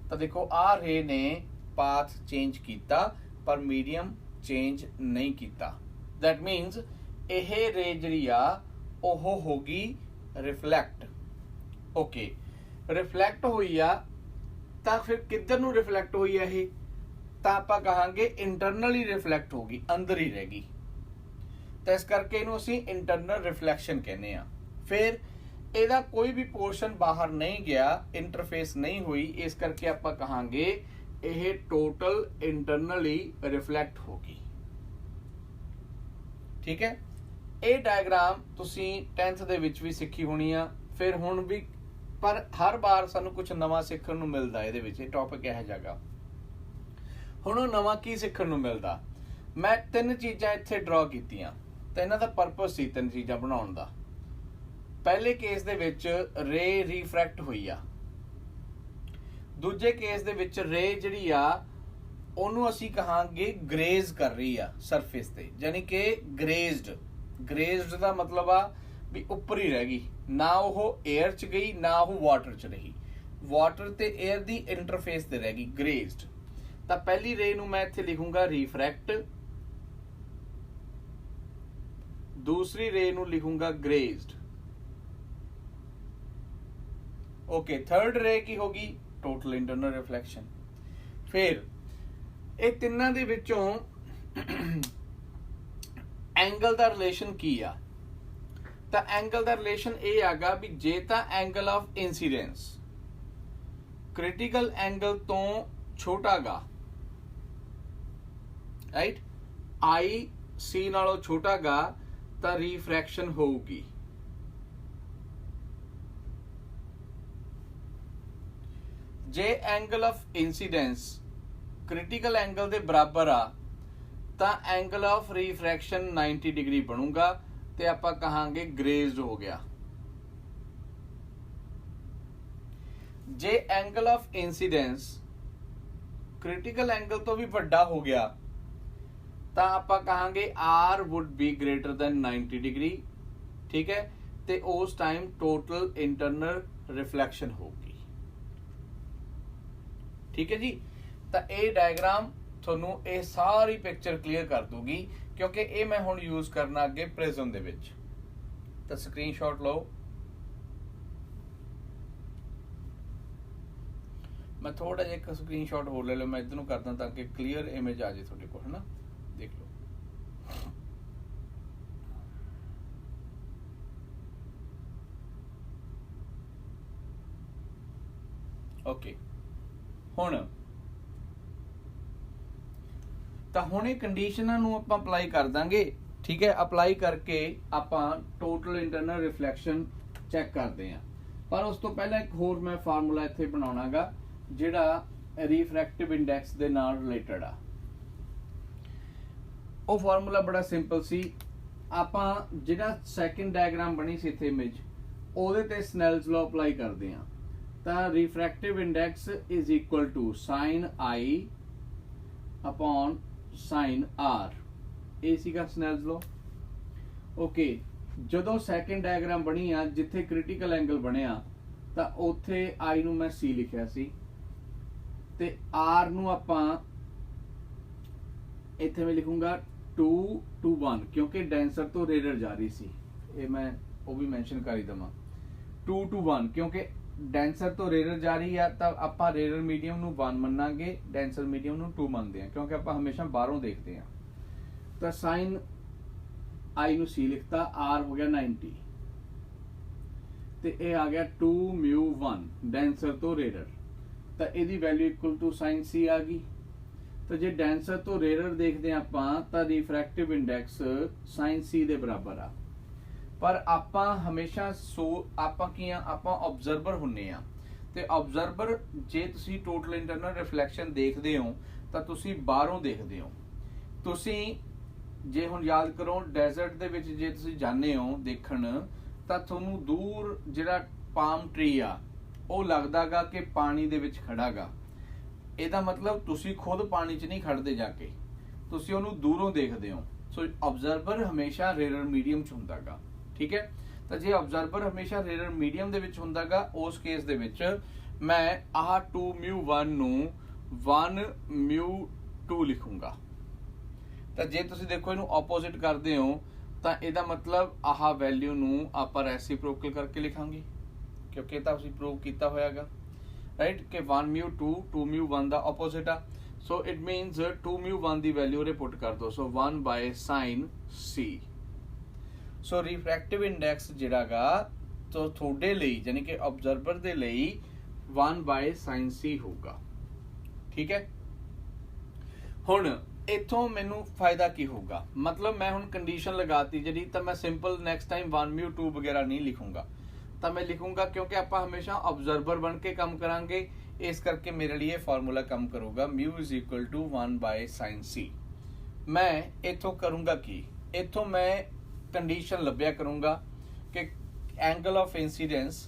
तो देखो आ रे ने पाथ चेंज किया पर मीडियम चेंज नहीं किया, दैट मीनस यह रे जिहड़ी आ ओह होगी रिफ्लैक्ट। ओके, रिफ्लैक्ट हुई आ तो फिर किधर नूं रिफ्लैक्ट हुई है? तो आपां कहांगे इंटरनली रिफ्लैक्ट होगी, अंदर ही रहेगी। तो इस करके इनू असीं इंटरनल रिफ्लैक्शन कहने आ। फिर ਇਹਦਾ कोई भी पोर्शन बाहर नहीं गया, इंटरफेस नहीं हुई, इस करके आपां कहांगे ਇਹ टोटल इंटरनली रिफ्लैक्ट होगी, ठीक है। ਇਹ डायग्राम ਤੁਸੀਂ 10th ਦੇ ਵਿੱਚ ਵੀ ਸਿੱਖੀ ਹੋਣੀ ਆ, ਫਿਰ ਹੁਣ ਵੀ, ਪਰ ਹਰ ਵਾਰ ਸਾਨੂੰ ਕੁਝ ਨਵਾਂ ਸਿੱਖਣ ਨੂੰ ਮਿਲਦਾ ਇਹਦੇ ਵਿੱਚ। ਇਹ ਟੌਪਿਕ ਇਹ ਜਗ੍ਹਾ ਹੁਣ ਉਹ ਨਵਾਂ ਕੀ ਸਿੱਖਣ ਨੂੰ ਮਿਲਦਾ? ਮੈਂ ਤਿੰਨ ਚੀਜ਼ਾਂ ਇੱਥੇ ਡਰਾ ਕੀਤੀਆਂ ਤੇ ਇਹਨਾਂ ਦਾ ਪਰਪਸ ਸੀ ਤਿੰਨ ਚੀਜ਼ਾਂ ਬਣਾਉਣ ਦਾ। ਪਹਿਲੇ ਕੇਸ ਦੇ ਵਿੱਚ ਰੇ ਰਿਫਰੈਕਟ ਹੋਈ ਆ, ਦੂਜੇ ਕੇਸ ਦੇ ਵਿੱਚ ਰੇ ਜਿਹੜੀ ਆ ਉਹਨੂੰ ਅਸੀਂ ਕਹਾਂਗੇ ਗ੍ਰੇਜ਼ ਕਰ ਰਹੀ ਆ ਸਰਫੇਸ ਤੇ, ਯਾਨੀ ਕਿ ਗ੍ਰੇਜ਼ਡ ਦਾ ਮਤਲਬ ਆ भी उपर ही रह गई, ना वो एयर च गई ना वो वाटर च रही, वाटर ते एयर दी इंटरफेस ते रह गई ग्रेज्ड। तो पहली रे नूं मैं इत्थे लिखूंगा रिफ्रैक्ट, दूसरी रे नूं लिखूंगा ग्रेज्ड। ओके, थर्ड रे की होगी टोटल इंटरनल रिफ्लैक्शन। फिर ये तिन्नां दे विचों एंगल दा रिलेशन की आ, तो एंगल दा रिलेशन ये आगा भी जे तां angle of incidence critical angle तो छोटा गा, राइट, आई सी नालों छोटा गा तां रिफ्रैक्शन होगी। जे angle of incidence critical angle दे बराबर आ तां एंगल ऑफ रिफ्रैक्शन 90 डिग्री बनूगा ते आपां कहांगे ग्रेज्ड हो गया। जे angle of incidence critical angle तो भी वड्डा हो गया तां आपां कहांगे r would be greater than 90 degree, ठीक है, ते उस टाइम टोटल इंटरनल रिफ्लैक्शन होगी। ठीक है जी, तो ये डायग्राम थोनू ये सारी पिक्चर क्लीयर कर दूगी, क्योंकि ये मैं हुण यूज करना अगे प्रिज्म दे विच। तो स्क्रीनशॉट लो, मैं थोड़ा जिहा एक स्क्रीनशॉट होर ले लो, मैं इधर नूं करदा ताकि क्लीयर इमेज आ जाए तुहाडे कोल, है ना, देख लो। ओके, हुण ਤਾਂ ਹੁਣ ਇਹ ਕੰਡੀਸ਼ਨਾਂ ਨੂੰ ਆਪਾਂ ਅਪਲਾਈ ਕਰ ਦਾਂਗੇ, ਠੀਕ ਹੈ। ਅਪਲਾਈ ਕਰਕੇ ਆਪਾਂ ਟੋਟਲ ਇੰਟਰਨਲ ਰਿਫਲੈਕਸ਼ਨ ਚੈੱਕ ਕਰਦੇ ਆਂ, ਪਰ ਉਸ ਤੋਂ ਪਹਿਲਾਂ ਇੱਕ ਹੋਰ ਮੈਂ ਫਾਰਮੂਲਾ ਇੱਥੇ ਬਣਾਉਣਾਗਾ ਜਿਹੜਾ ਰਿਫਰੈਕਟਿਵ ਇੰਡੈਕਸ ਦੇ ਨਾਲ ਰਿਲੇਟਡ ਆ। ਉਹ ਫਾਰਮੂਲਾ ਬੜਾ ਸਿੰਪਲ ਸੀ। ਆਪਾਂ ਜਿਹੜਾ ਸੈਕਿੰਡ ਡਾਇਗਰਾਮ ਬਣੀ ਸੀ ਇੱਥੇ ਇਮੇਜ, ਉਹਦੇ ਤੇ ਸਨੈਲਸ ਲਾਅ ਅਪਲਾਈ ਕਰਦੇ ਆਂ। ਤਾਂ refractive index is equal to sine I upon sine R, ये सीगा स्नैल्स लॉ। ओके, जदों सैकेंड डायग्राम बनी आ जिथे क्रिटिकल एंगल बनिया तां उत्थे आई नूं मैं सी लिखिया सी ते आर नूं आपां इत्थे मैं लिखूंगा 2 to 1, क्योंकि डेंसर तो रेयर जा रही सी, ये मैं वो भी मैंशन कर ही देवां। 2 to 1 क्योंकि डेंसर तो रेयर जा रही है, तब आपां रेयर मीडियम नूं 1 मन्नांगे, डेंसर मीडियम नूं 2 मनदे हैं, क्योंकि आपां हमेशा बाहरों देखते हैं। तो साइन आई नूं सी लिखता, आर हो गया 90 ते ये आ गया 2 म्यू 1 डेंसर तो रेयर, तो इहदी वैल्यू इक्वल टू साइन सी आ गई। तो जे डेंसर तो रेयर देखते हैं आपां तां रिफ्रैक्टिव इंडैक्स साइन सी दे बराबर आ, पर आपां हमेशा आपां की आपां ऑब्जर्वर हुन्ने आ, ते ऑब्जर्वर जे तुसी टोटल इंटरनल रिफ्लैक्शन देखदे हो तां तुसी बाहरों देखदे हो। तुसी जे हुण याद करो डेजर्ट दे विच जे तुसी जाने हो देखण तां तुहानूं दूर जिहड़ा पाम ट्री आ ਉਹ लगदागा कि पानी दे विच खड़ागा। ਇਹਦਾ मतलब तुसी खुद पानी च नहीं खड़दे जाके, तुसी ਉਹਨੂੰ दूरों देखदे हो। सो ऑब्जर्वर हमेशा रेयर मीडियम च हुंदागा, ठीक है। तो जे ऑब्जर्वर हमेशा रेयर मीडियम दे विच हुंदागा, उस केस दे विच मैं आह 2 म्यू 1 नूं 1 म्यू 2 लिखूंगा। तो जे तुसी देखो इनू ऑपोजिट करदे हो तो इहदा मतलब आह वैल्यू नूं आपां रेसिप्रोकल करके लिखांगे, क्योंकि तां उसी प्रूव कीता होयागा, राइट, कि 1 म्यू 2 2 म्यू 1 दा ऑपोजिट आ। सो इट मीनस 2 म्यू 1 दी वैल्यू उरे पुट कर दो, so 1 by sine C. So refractive index जिहड़ागा तो थोड़े लई यानी कि ऑब्जर्वर दे लई 1 बाय साइन सी होगा, ठीक है। हुण इथों मैनू फायदा की होगा, मतलब मैं हुण कंडीशन लगाती जी, तो मैं सिंपल नैक्सट टाइम 1 म्यू 2 वगैरह नहीं लिखूंगा, तो मैं लिखूंगा क्योंकि आपां हमेशा ऑब्जर्वर बन के काम करांगे, इस करके मेरे लिए फार्मूला काम करूंगा mu is equal to 1 by sine C. मैं इथों करूंगा कि इथों मैं कंडीशन लभ्या करूंगा कि एंगल ऑफ इंसीडेंस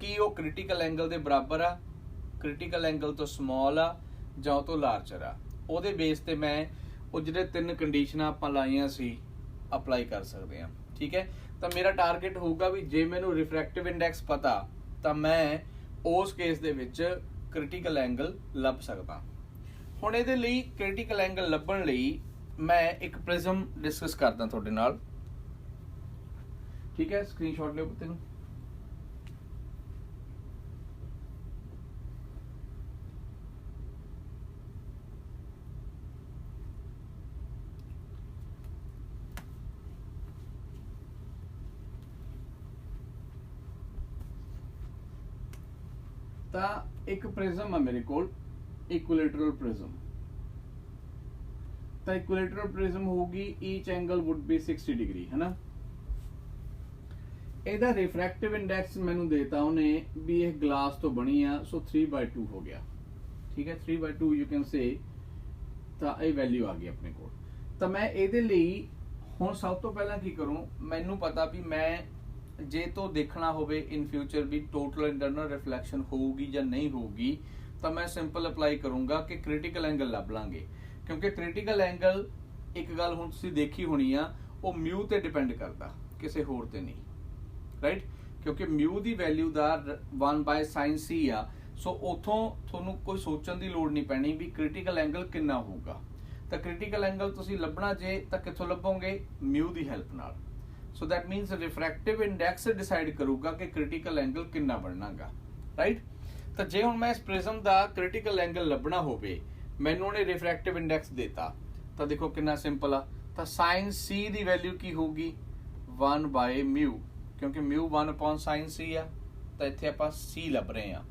की वो क्रिटिकल एंगल दे बराबर आ, क्रिटिकल एंगल तो स्मॉल आ जां तो लार्जर आ, ਉਹਦੇ बेस ते मैं ਉਹ ਜਿਹੜੇ 3 कंडीशनां ਆਪਾਂ ਲਾਈਆਂ ਸੀ अप्लाई कर सकते हैं, ठीक है। ਤਾਂ ਮੇਰਾ ਟਾਰਗੇਟ ਹੋਊਗਾ ਵੀ ਜੇ ਮੈਨੂੰ ਰਿਫਰੈਕਟਿਵ ਇੰਡੈਕਸ ਪਤਾ ਤਾਂ ਮੈਂ ਉਸ ਕੇਸ ਦੇ ਵਿੱਚ ਕ੍ਰਿਟੀਕਲ ਐਂਗਲ ਲੱਭ ਸਕਦਾ। ਹੁਣ ਇਹਦੇ ਲਈ ਕ੍ਰਿਟੀਕਲ ਐਂਗਲ ਲੱਭਣ ਲਈ ਮੈਂ ਇੱਕ ਪ੍ਰਿਜ਼ਮ ਡਿਸਕਸ ਕਰਦਾ ਤੁਹਾਡੇ ਨਾਲ, ਠੀਕ ਹੈ। ਸਕਰੀਨਸ਼ਾਟ ਲਿਓ ਪੁੱਤ ਨੂੰ। ਤਾਂ ਇੱਕ ਪ੍ਰਿਜ਼ਮ ਆ ਮੇਰੇ ਕੋਲ, ਇਕੁਲੇਟਰਲ ਪ੍ਰਿਜ਼ਮ। ਤਾਂ ਇਕੁਲੇਟਰਲ ਪ੍ਰਿਜ਼ਮ ਹੋਊਗੀ ਈਚ ਐਂਗਲ ਵੁੱਡ ਬੀ 60 ਡਿਗਰੀ, ਹੈ ਨਾ। ਇਹਦਾ ਰਿਫਰੈਕਟਿਵ ਇੰਡੈਕਸ ਮੈਨੂੰ ਦੇਤਾ ਉਹਨੇ ਵੀ ਇਹ ਗਲਾਸ ਤੋਂ ਬਣੀ ਆ, ਸੋ 3/2 ਹੋ ਗਿਆ, ਠੀਕ ਹੈ। 3/2 ਯੂ ਕੈਨ ਸੇ, ਤਾਂ ਇਹ ਵੈਲਿਊ ਆ ਗਈ ਆਪਣੇ ਕੋਲ। ਤਾਂ ਮੈਂ ਇਹਦੇ ਲਈ ਹੁਣ ਸਭ ਤੋਂ ਪਹਿਲਾਂ ਕੀ ਕਰੂੰ, ਮੈਨੂੰ ਪਤਾ ਵੀ ਮੈਂ ਜੇ ਤੋਂ ਦੇਖਣਾ ਹੋਵੇ ਇਨ ਫਿਊਚਰ ਵੀ ਟੋਟਲ ਇੰਟਰਨਲ ਰਿਫਲੈਕਸ਼ਨ ਹੋਊਗੀ ਜਾਂ ਨਹੀਂ ਹੋਊਗੀ, ਤਾਂ ਮੈਂ ਸਿੰਪਲ ਅਪਲਾਈ ਕਰੂੰਗਾ ਕਿ ਕ੍ਰਿਟੀਕਲ ਐਂਗਲ ਲੱਭ ਲਾਂਗੇ। ਕਿਉਂਕਿ ਕ੍ਰਿਟੀਕਲ ਐਂਗਲ ਇੱਕ ਗੱਲ ਹੁਣ ਤੁਸੀਂ ਦੇਖੀ ਹੋਣੀ ਆ, ਉਹ ਮਿਊ ਤੇ ਡਿਪੈਂਡ ਕਰਦਾ, ਕਿਸੇ ਹੋਰ ਤੇ ਨਹੀਂ, ਰਾਈਟ। ਕਿਉਂਕਿ ਮਿਊ ਦੀ ਵੈਲਿਊ ਦਾ 1/sin c ਆ, ਸੋ ਉਥੋਂ ਤੁਹਾਨੂੰ ਕੋਈ ਸੋਚਣ ਦੀ ਲੋੜ ਨਹੀਂ ਪੈਣੀ ਵੀ ਕ੍ਰਿਟੀਕਲ ਐਂਗਲ ਕਿੰਨਾ ਹੋਊਗਾ। ਤਾਂ ਕ੍ਰਿਟੀਕਲ ਐਂਗਲ ਤੁਸੀਂ ਲੱਭਣਾ ਜੇ ਤਾਂ ਕਿੱਥੋਂ ਲੱਭੋਗੇ, ਮਿਊ ਦੀ ਹੈਲਪ ਨਾਲ। So that means refractive index decide ਕਰੂਗਾ ਕਿ ਕ੍ਰਿਟੀਕਲ ਐਂਗਲ ਕਿੰਨਾ ਬਣਨਾਗਾ, ਰਾਈਟ। ਤਾਂ ਜੇ ਹੁਣ ਮੈਂ ਇਸ ਪ੍ਰਿਜ਼ਮ ਦਾ ਕ੍ਰਿਟੀਕਲ ਐਂਗਲ ਲੱਭਣਾ ਹੋਵੇ, ਮੈਨੂੰ ਉਹਨੇ ਰਿਫਰੈਕਟਿਵ ਇੰਡੈਕਸ ਦੇਤਾ, ਤਾਂ ਦੇਖੋ ਕਿੰਨਾ ਸਿੰਪਲ ਆ। ਤਾਂ sin c ਦੀ ਵੈਲਿਊ ਕੀ ਹੋਊਗੀ, 1/μ, ਕਿਉਂਕਿ μ 1/sin c ਆ, ਤਾਂ ਇੱਥੇ ਆਪਾਂ c ਲੱਭ ਰਹੇ ਆ।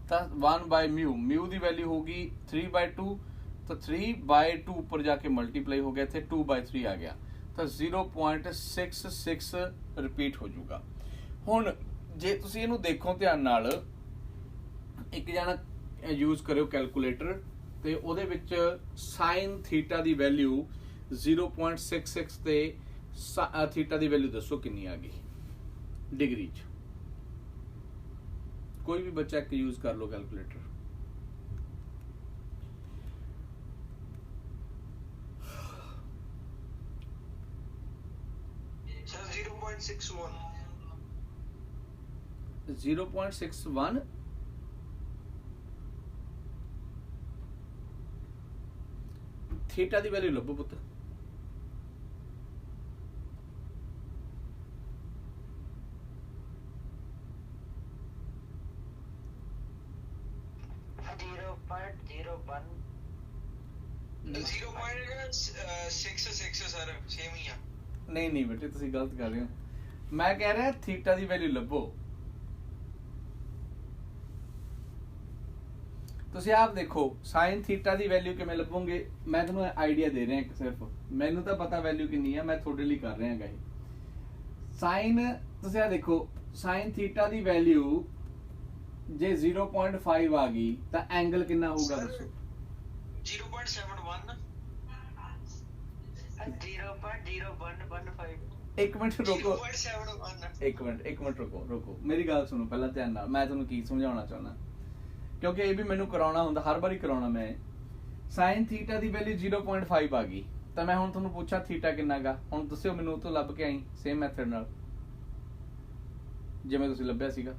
ਤਾਂ 1/μ, μ ਦੀ ਵੈਲਿਊ ਹੋਊਗੀ 3/2, ਤਾਂ 3/2 ਉੱਪਰ ਜਾ ਕੇ ਮਲਟੀਪਲਾਈ ਹੋ ਗਿਆ, ਇੱਥੇ 2/3 ਆ ਗਿਆ, ਤਾਂ 0.66 ਰਿਪੀਟ ਹੋ ਜਾਊਗਾ। ਹੁਣ ਜੇ ਤੁਸੀਂ ਇਹਨੂੰ ਦੇਖੋ ਧਿਆਨ ਨਾਲ, ਇੱਕ ਜਣਾ ਯੂਜ਼ ਕਰਿਓ ਕੈਲਕੂਲੇਟਰ, ਤੇ ਉਹਦੇ ਵਿੱਚ ਸਾਈਨ ਥੀਟਾ ਦੀ ਵੈਲਿਊ 0.66 ਤੇ ਥੀਟਾ ਦੀ ਵੈਲਿਊ ਦੱਸੋ ਕਿੰਨੀ ਆ ਗਈ ਡਿਗਰੀ ਚ। ਕੋਈ ਵੀ ਬੱਚਾ ਇੱਕ ਯੂਜ਼ ਕਰ ਲਓ ਕੈਲਕੂਲੇਟਰ। ਸਰ 0.61 0.61 ਥੀਟਾ ਦੀ ਵੈਲਿਊ ਲੱਭੋ ਪੁੱਤ। ਨਹੀਂ ਬੇਟੇ ਤੁਸੀਂ ਗਲਤ ਕਰ ਰਹੇ ਹੋ, ਮੈਂ ਕਹਿ ਰਿਹਾ ਥੀਟਾ ਦੀ ਵੈਲਿਊ ਲੱਭੋ। ਤੁਸੀਂ ਆਪ ਦੇਖੋ ਸਾਈਨ ਥੀਟਾ ਦੀ ਵੈਲਿਊ ਕਿਵੇਂ ਲੱਭੋਗੇ, ਮੈਂ ਤੁਹਾਨੂੰ ਆਈਡੀਆ ਦੇ ਰਿਹਾ, ਸਿਰਫ ਮੈਨੂੰ ਤਾਂ ਪਤਾ ਵੈਲਿਊ ਕਿੰਨੀ ਆ, ਮੈਂ ਤੁਹਾਡੇ ਲਈ ਕਰ ਰਿਹਾ ਹੈਗਾ ਇਹ। ਸਾਈਨ ਤੁਸੀਂ ਆ ਦੇਖੋ, ਸਾਈਨ ਥੀਟਾ ਦੀ ਵੈਲਿਊ ਜੇ 0.5 ਆ ਗਈ ਤਾਂ ਐਂਗਲ ਕਿੰਨਾ ਹੋਊਗਾ ਦੱਸੋ। 0.71 0.0115 ਇੱਕ ਮਿੰਟ ਰੁਕੋ, ਇੱਕ ਮਿੰਟ ਰੁਕੋ ਮੇਰੀ ਗੱਲ ਸੁਣੋ ਪਹਿਲਾਂ ਧਿਆਨ ਨਾਲ, ਮੈਂ ਤੁਹਾਨੂੰ ਕੀ ਸਮਝਾਉਣਾ ਚਾਹੁੰਦਾ, ਕਿਉਂਕਿ ਇਹ ਵੀ ਮੈਨੂੰ ਕਰਾਉਣਾ ਹੁੰਦਾ, ਹਰ ਵਾਰੀ ਕਰਾਉਣਾ ਮੈਂ। ਸਾਈਨ ਥੀਟਾ ਦੀ ਵੈਲਿਊ 0.5 ਆ ਗਈ, ਤਾਂ ਮੈਂ ਹੁਣ ਤੁਹਾਨੂੰ ਪੁੱਛਾਂ ਥੀਟਾ ਕਿੰਨਾ ਗਾ, ਹੁਣ ਦੱਸਿਓ ਮੈਨੂੰ, ਉਹ ਤੋਂ ਲੱਭ ਕੇ ਆਈ ਸੇਮ ਮੈਥਡ ਨਾਲ ਜਿਵੇਂ ਤੁਸੀਂ ਲੱਭਿਆ ਸੀਗਾ।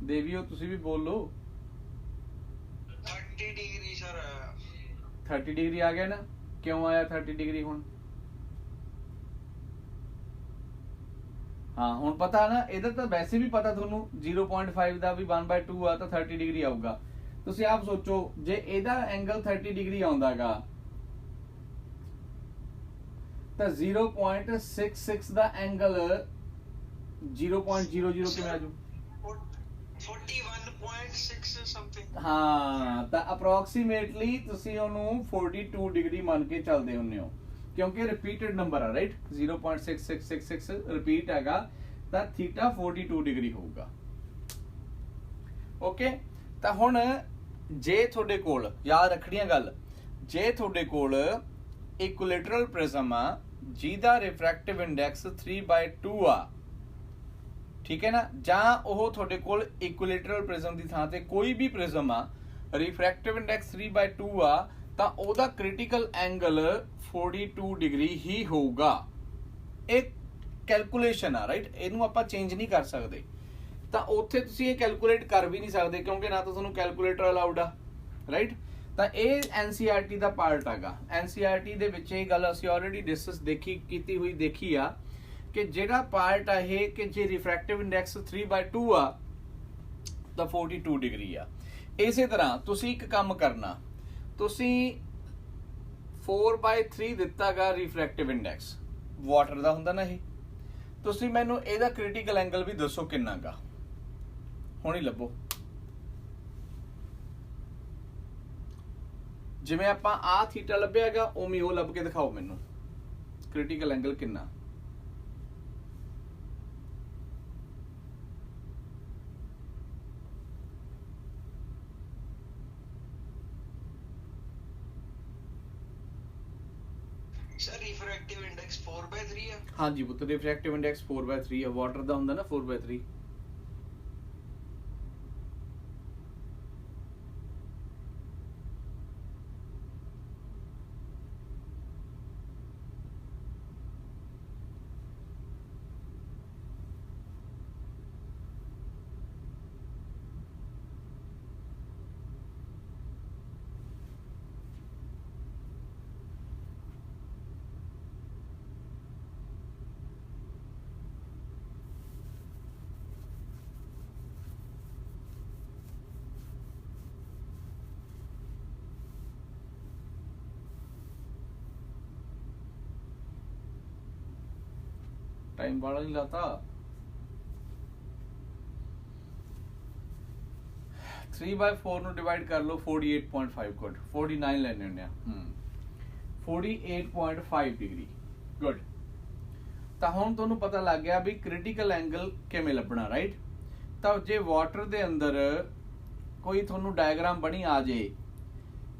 ਦੇਵੀਓ ਤੁਸੀਂ ਵੀ ਬੋਲੋ। 30 ਡਿਗਰੀ ਸਰ, 30 ਡਿਗਰੀ ਆ ਗਿਆ ਨਾ, ਕਿਉਂ ਆਇਆ 30 ਡਿਗਰੀ ਹੁਣ? ਹਾਂ ਹੁਣ ਪਤਾ ਨਾ, ਇਹਦਾ ਤਾਂ ਵੈਸੇ ਵੀ ਪਤਾ ਤੁਹਾਨੂੰ 0.5 ਦਾ ਵੀ 1/2 ਆ ਤਾਂ 30 ਡਿਗਰੀ ਆਊਗਾ। ਤੁਸੀਂ ਆਪ ਸੋਚੋ ਜੇ ਇਹਦਾ ਐਂਗਲ 30 ਡਿਗਰੀ ਆਉਂਦਾਗਾ ਤਾਂ 0.66 ਦਾ ਐਂਗਲ 0.00 ਕਿਵੇਂ ਆ ਜੂ? 41.6 ਸਮਥਿੰਗ। ਹਾਂ ਤਾਂ ਅਪਰੋਕਸੀਮੇਟਲੀ ਤੁਸੀਂ ਉਹਨੂੰ 42 ਡਿਗਰੀ ਮੰਨ ਕੇ ਚੱਲਦੇ ਹੁੰਦੇ ਹੋ, ਕਿਉਂਕਿ ਰਿਪੀਟਡ ਨੰਬਰ ਆ, ਰਾਈਟ। 0.6666 ਰਿਪੀਟ ਹੈਗਾ ਤਾਂ ਥੀਟਾ 42 ਡਿਗਰੀ ਹੋਊਗਾ। ਓਕੇ, ਤਾਂ ਹੁਣ ਜੇ ਤੁਹਾਡੇ ਕੋਲ ਯਾਦ ਰੱਖਣੀਆਂ ਗੱਲ, ਜੇ ਤੁਹਾਡੇ ਕੋਲ ਇਕੁਲੇਟਰਲ ਪ੍ਰਿਜ਼ਮ ਆ ਜਿਹਦਾ ਰਿਫਰੈਕਟਿਵ ਇੰਡੈਕਸ 3/2 ਆ, ठीक है ना। ਜਾਂ ਉਹ ਤੁਹਾਡੇ ਕੋਲ ਇਕੁਇਲੇਟਰਲ ਪ੍ਰਿਜ਼ਮ ਦੀ ਥਾਂ ਤੇ ਕੋਈ ਵੀ ਪ੍ਰਿਜ਼ਮ ਆ, ਰਿਫਰੈਕਟਿਵ ਇੰਡੈਕਸ 3/2 ਆ, ਤਾਂ ਉਹਦਾ ਕ੍ਰਿਟੀਕਲ ਐਂਗਲ 42 ਡਿਗਰੀ ਹੀ ਹੋਊਗਾ। ਇਹ ਕੈਲਕੂਲੇਸ਼ਨ ਆ, ਰਾਈਟ, ਇਹਨੂੰ ਆਪਾਂ ਚੇਂਜ ਨਹੀਂ ਕਰ ਸਕਦੇ। ਤਾਂ ਉੱਥੇ ਤੁਸੀਂ ਇਹ ਕੈਲਕੂਲੇਟ ਕਰ ਵੀ ਨਹੀਂ ਸਕਦੇ ਕਿਉਂਕਿ ਨਾ ਤਾਂ ਤੁਹਾਨੂੰ ਕੈਲਕੂਲੇਟਰ ਅਲਾਉਡ ਆ, ਰਾਈਟ। ਤਾਂ ਇਹ NCERT ਦਾ ਪਾਰਟ ਹੈਗਾ। NCERT ਦੇ ਵਿੱਚ ਇਹ ਗੱਲ ਅਸੀਂ ਆਲਰੇਡੀ ਡਿਸਕਸ ਕੀਤੀ ਹੋਈ ਆ ਕਿ ਜਿਹੜਾ ਪਾਰਟ ਆ ਇਹ ਕਿ ਜੇ ਰਿਫਰੈਕਟਿਵ ਇੰਡੈਕਸ 3/2 ਆ ਤਾਂ 42 ਡਿਗਰੀ ਆ। ਇਸੇ ਤਰ੍ਹਾਂ ਤੁਸੀਂ ਇੱਕ ਕੰਮ ਕਰਨਾ, ਤੁਸੀਂ 4/3 ਦਿੱਤਾਗਾ ਰਿਫਰੈਕਟਿਵ ਇੰਡੈਕਸ ਵਾਟਰ ਦਾ ਹੁੰਦਾ ਨਾ ਇਹ, ਤੁਸੀਂ ਮੈਨੂੰ ਇਹਦਾ ਕ੍ਰਿਟੀਕਲ ਐਂਗਲ ਵੀ ਦੱਸੋ ਕਿੰਨਾ ਗਾ, ਹੁਣ ਹੀ ਲੱਭੋ। ਜਿਵੇਂ ਆਪਾਂ ਆ ਥੀਟਾ ਲੱਭਿਆਗਾ ਉਵੇਂ ਉਹ ਲੱਭ ਕੇ ਦਿਖਾਓ ਮੈਨੂੰ ਕ੍ਰਿਟੀਕਲ ਐਂਗਲ ਕਿੰਨਾ। सर रिफ्रैक्टिव इंडेक्स 4/3 है। हाँ जी पुत्र, रिफ्रैक्टिव इंडेक्स 4/3 है, वाटर दा हुंदा ना 4/3। टाइम बड़ा नहीं लाता। 3/4 ਨੂੰ ਡਿਵਾਈਡ ਕਰ ਲਓ 48.5 ਗੁੱਡ 49 ਲੈਣੇ ਹੁੰਦੇ ਆ 48.5 ਡਿਗਰੀ ਗੁੱਡ। ਤਾਂ ਹੁਣ ਤੁਹਾਨੂੰ ਪਤਾ ਲੱਗ ਗਿਆ ਵੀ ਕ੍ਰਿਟੀਕਲ ਐਂਗਲ ਕਿਵੇਂ ਲੱਭਣਾ, ਰਾਈਟ। ਤਾਂ ਜੇ ਵਾਟਰ ਦੇ ਅੰਦਰ ਕੋਈ ਤੁਹਾਨੂੰ ਡਾਇਗਰਾਮ ਬਣੀ ਆ ਜੇ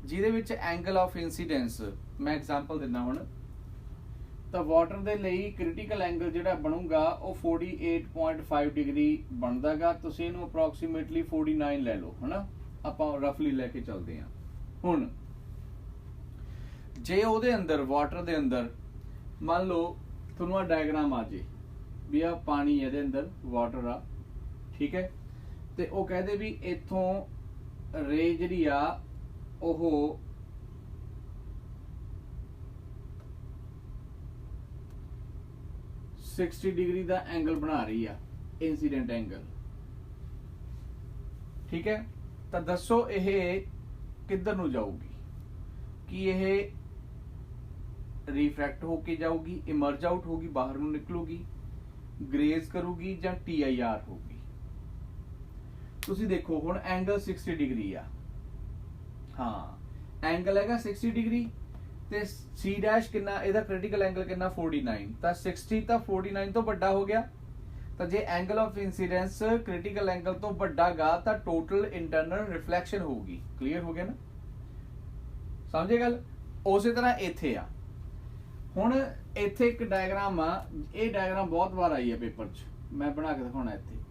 ਜਿਹਦੇ ਵਿੱਚ ਐਂਗਲ ਆਫ ਇਨਸੀਡੈਂਸ, ਮੈਂ ਐਗਜ਼ਾਮਪਲ ਦਿੰਦਾ ਹੁਣ, ਤਾਂ ਵਾਟਰ ਦੇ ਲਈ ਕ੍ਰਿਟੀਕਲ ਐਂਗਲ ਜਿਹੜਾ ਬਣੂਗਾ ਉਹ 48.5 ਡਿਗਰੀ ਬਣਦਾਗਾ। ਤੁਸੀਂ ਇਹਨੂੰ ਅਪਰੋਕਸੀਮੇਟਲੀ 49 ਲੈ ਲਓ, ਹਨਾ, ਆਪਾਂ ਰਫਲੀ ਲੈ ਕੇ ਚੱਲਦੇ ਹਾਂ। ਹੁਣ ਜੇ ਉਹਦੇ ਅੰਦਰ ਵਾਟਰ ਦੇ ਅੰਦਰ ਮੰਨ ਲਓ ਤੁਹਾਨੂੰ ਆ ਡਾਇਗਰਾਮ ਆ ਜੇ ਵੀ ਆ ਪਾਣੀ ਇਹਦੇ ਅੰਦਰ ਵਾਟਰ ਆ, ਠੀਕ ਹੈ, ਤੇ ਉਹ ਕਹਦੇ ਵੀ ਇੱਥੋਂ ਰੇ ਜਿਹੜੀ ਆ ਉਹ सिक्सटी डिग्री का एंगल बना रही है इंसीडेंट एंगल, ठीक है। तो दसो यह किधर नू जाऊगी, कि यह रिफ्रैक्ट होके जाऊगी, इमर्ज आउट होगी, बाहर नू निकलूगी, ग्रेज करूगी या TIR होगी। तुसी देखो हुण एंगल 60 डिग्री आ, हाँ एंगल हैगा 60 डिग्री ਤੇ C ਡੈਸ਼ ਕਿੰਨਾ, ਇਹਦਾ ਕ੍ਰਿਟੀਕਲ ਐਂਗਲ ਕਿੰਨਾ 49, ਤਾਂ 60 ਤਾਂ 49 ਤੋਂ ਵੱਡਾ ਹੋ ਗਿਆ। ਤਾਂ ਜੇ angle of incidence critical angle ਤੋਂ ਵੱਡਾ ਗਾ ਤਾਂ ਟੋਟਲ ਇੰਟਰਨਲ ਰਿਫਲੈਕਸ਼ਨ ਹੋਊਗੀ। ਕਲੀਅਰ ਹੋ ਗਿਆ ਨਾ, ਸਮਝੇ ਗੱਲ। ਉਸੇ ਤਰ੍ਹਾਂ ਇੱਥੇ ਆ, ਹੁਣ ਇੱਥੇ ਇੱਕ ਡਾਇਗਰਾਮ ਆ, ਇਹ ਡਾਇਗਰਾਮ ਬਹੁਤ ਵਾਰ ਆਈ ਹੈ ਪੇਪਰ 'ਚ, ਮੈਂ ਬਣਾ ਕੇ ਦਿਖਾਉਣਾ ਇੱਥੇ।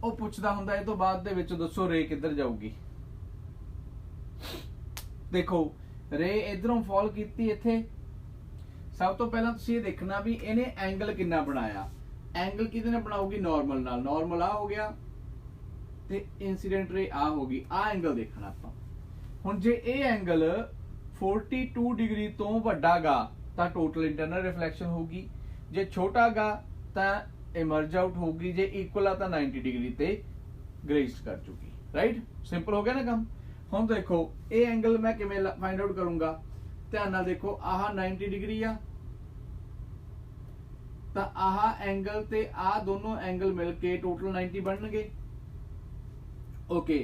ਉਹ ਪੁੱਛਦਾ ਹੁੰਦਾ ਇਹ ਤੋਂ ਬਾਅਦ ਦੇ ਵਿੱਚ ਦੱਸੋ ਰੇ ਕਿੱਧਰ ਜਾਊਗੀ। ਦੇਖੋ ਰੇ ਇਧਰੋਂ ਫਾਲ ਕੀਤੀ ਇੱਥੇ, ਸਭ ਤੋਂ ਪਹਿਲਾਂ ਤੁਸੀਂ ਇਹ ਦੇਖਣਾ ਵੀ ਇਹਨੇ ਐਂਗਲ ਕਿੰਨਾ ਬਣਾਇਆ। ਐਂਗਲ ਕਿਹਦੇ ਨਾਲ ਬਣਾਉਗੀ, ਨਾਰਮਲ ਨਾਲ। ਨਾਰਮਲ ਆ ਹੋ ਗਿਆ ਤੇ ਇਨਸੀਡੈਂਟ ਰੇ ਆ ਹੋ ਗਈ। ਆ ਐਂਗਲ ਦੇਖਣਾ ਆਪਾਂ। ਹੁਣ ਜੇ ਇਹ ਐਂਗਲ 42 ਡਿਗਰੀ ਤੋਂ ਵੱਡਾ ਗਾ ਤਾਂ ਟੋਟਲ ਇੰਟਰਨਲ ਰਿਫਲੈਕਸ਼ਨ ਹੋਊਗੀ, ਜੇ ਛੋਟਾ ਗਾ ਤਾਂ इमर्ज आउट होगी, जे इक्वल आ 90 डिग्री ते ग्रेज कर चुकी, राइट। सिंपल हो गया ना काम। हुण देखो ये एंगल मैं किवें फाइंड आउट करूंगा, ध्यान नाल देखो आह 90 डिग्री आ, तां आह एंगल ते आ दोनों एंगल मिलके टोटल 90 बनणगे। ओके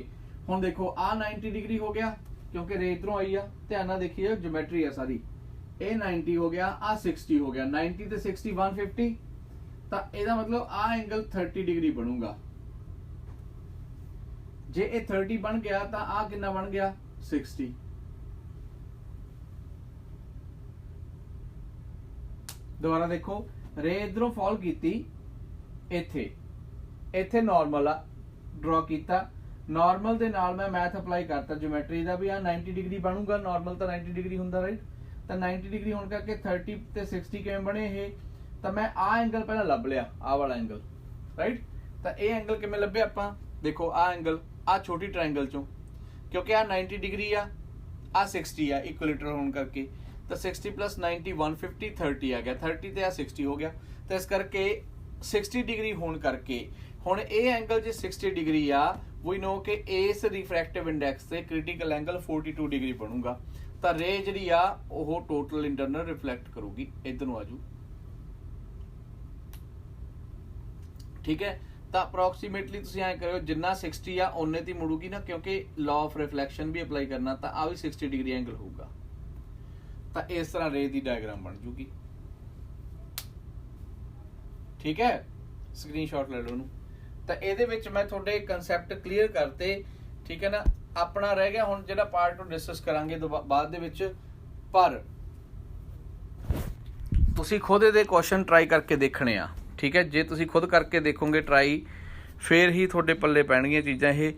हुण देखो आ 90 डिग्री हो गया क्योंकि रे इधरों आई आ, ध्यान नाल देखिए ज्योमेट्री है सारी। ए 90 हो गया, आ 60 हो गया, 90 ते 60 150, ਤਾਂ ਇਹਦਾ ਮਤਲਬ ਆ ਐਂਗਲ 30 ਡਿਗਰੀ ਬਣੂਗਾ। ਜੇ ਇਹ 30 ਬਣ ਗਿਆ ਤਾਂ ਆ ਕਿੰਨਾ ਬਣ ਗਿਆ 60। ਦੁਬਾਰਾ ਦੇਖੋ, ਰੇ ਇਧਰੋਂ ਫਾਲ ਕੀਤੀ ਇੱਥੇ, ਇੱਥੇ ਨਾਰਮਲ ਆ ਡਰਾ ਕੀਤਾ, ਨਾਰਮਲ ਦੇ ਨਾਲ ਮੈਂ ਮੈਥ ਅਪਲਾਈ ਕਰਤਾ ਜਿਓਮੈਟਰੀ ਦਾ ਵੀ ਆ 90 ਡਿਗਰੀ ਬਣੂਗਾ, ਨਾਰਮਲ ਤਾਂ 90 ਡਿਗਰੀ ਹੁੰਦਾ ਰਾਈਟ। ਤਾਂ 90 ਡਿਗਰੀ ਹੋਣ ਕਰਕੇ 30 ਤੇ 60 ਕਿਵੇਂ ਬਣੇ ਇਹ, ਤਾਂ ਮੈਂ ਆ ਐਂਗਲ ਪਹਿਲਾਂ ਲੱਭ ਲਿਆ, ਆ ਵਾਲਾ ਐਂਗਲ ਰਾਈਟ। ਤਾਂ ਇਹ ਐਂਗਲ ਕਿਵੇਂ ਲੱਭਿਆ ਆਪਾਂ, ਦੇਖੋ ਆ ਐਂਗਲ ਆ ਛੋਟੀ ਟ੍ਰਾਇੰਗਲ ਚੋਂ, ਕਿਉਂਕਿ ਆ 90 ਡਿਗਰੀ ਆ 60 ਆ ਇਕੁਇਲੇਟਰ ਹੋਣ ਕਰਕੇ, ਤਾਂ 60 + 90 150 30 ਆ ਗਿਆ, 30 ਤੇ ਆ 60 ਹੋ ਗਿਆ। ਤਾਂ ਇਸ ਕਰਕੇ 60 ਡਿਗਰੀ ਹੋਣ ਕਰਕੇ ਹੁਣ ਇਹ ਐਂਗਲ ਜੇ 60 ਡਿਗਰੀ ਆ, ਵੀ ਨੋ ਕਿ ਇਸ ਰਿਫਰੈਕਟਿਵ ਇੰਡੈਕਸ ਤੇ ਕ੍ਰਿਟੀਕਲ ਐਂਗਲ 42 ਡਿਗਰੀ ਬਣੂਗਾ। ਤਾਂ ਰੇ ਜਿਹੜੀ ਆ ਉਹ ਟੋਟਲ ਇੰਟਰਨਲ ਰਿਫਲੈਕਟ ਕਰੂਗੀ, ਇਧਰ ਨੂੰ ਆਜੂ, ਠੀਕ ਹੈ। ਤਾਂ ਅਪਰੋਕਸੀਮੇਟਲੀ ਤੁਸੀਂ ਐਂ ਕਰਿਓ, ਜਿੰਨਾ 60 ਆ ਉਹਨੇ ਤੇ ਮੁੜੂਗੀ ਨਾ, ਕਿਉਂਕਿ ਲਾਅ ਆਫ ਰਿਫਲੈਕਸ਼ਨ ਵੀ ਅਪਲਾਈ ਕਰਨਾ, ਤਾਂ ਆ ਵੀ 60 ਡਿਗਰੀ ਐਂਗਲ ਹੋਊਗਾ। ਤਾਂ ਇਸ ਤਰ੍ਹਾਂ ਰੇ ਦੀ ਡਾਇਗਰਾਮ ਬਣ ਜੂਗੀ, ਠੀਕ ਹੈ। ਸਕਰੀਨਸ਼ਾਟ ਲੈ ਲਓ ਉਹਨੂੰ। ਤਾਂ ਇਹਦੇ ਵਿੱਚ ਮੈਂ ਤੁਹਾਡੇ ਕਨਸੈਪਟ ਕਲੀਅਰ ਕਰਤੇ, ਠੀਕ ਹੈ ਨਾ। ਆਪਣਾ ਰਹਿ ਗਿਆ ਹੁਣ ਜਿਹੜਾ ਪਾਰਟ ਨੂੰ ਡਿਸਕਸ ਕਰਾਂਗੇ ਬਾਅਦ ਦੇ ਵਿੱਚ, ਪਰ ਤੁਸੀਂ ਖੁਦ ਇਹਦੇ ਕੁਐਸਚਨ ਟਰਾਈ ਕਰਕੇ ਦੇਖਣੇ ਆ, ਠੀਕ ਹੈ। ਜੇ ਤੁਸੀਂ ਖੁਦ ਕਰਕੇ ਦੇਖੋਗੇ ਟਰਾਈ, ਫੇਰ ਹੀ ਤੁਹਾਡੇ ਪੱਲੇ ਪੈਣਗੀਆਂ ਚੀਜ਼ਾਂ ਇਹ,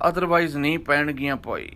ਅਦਰਵਾਈਜ਼ ਨਹੀਂ ਪੈਣਗੀਆਂ ਭਾਈ।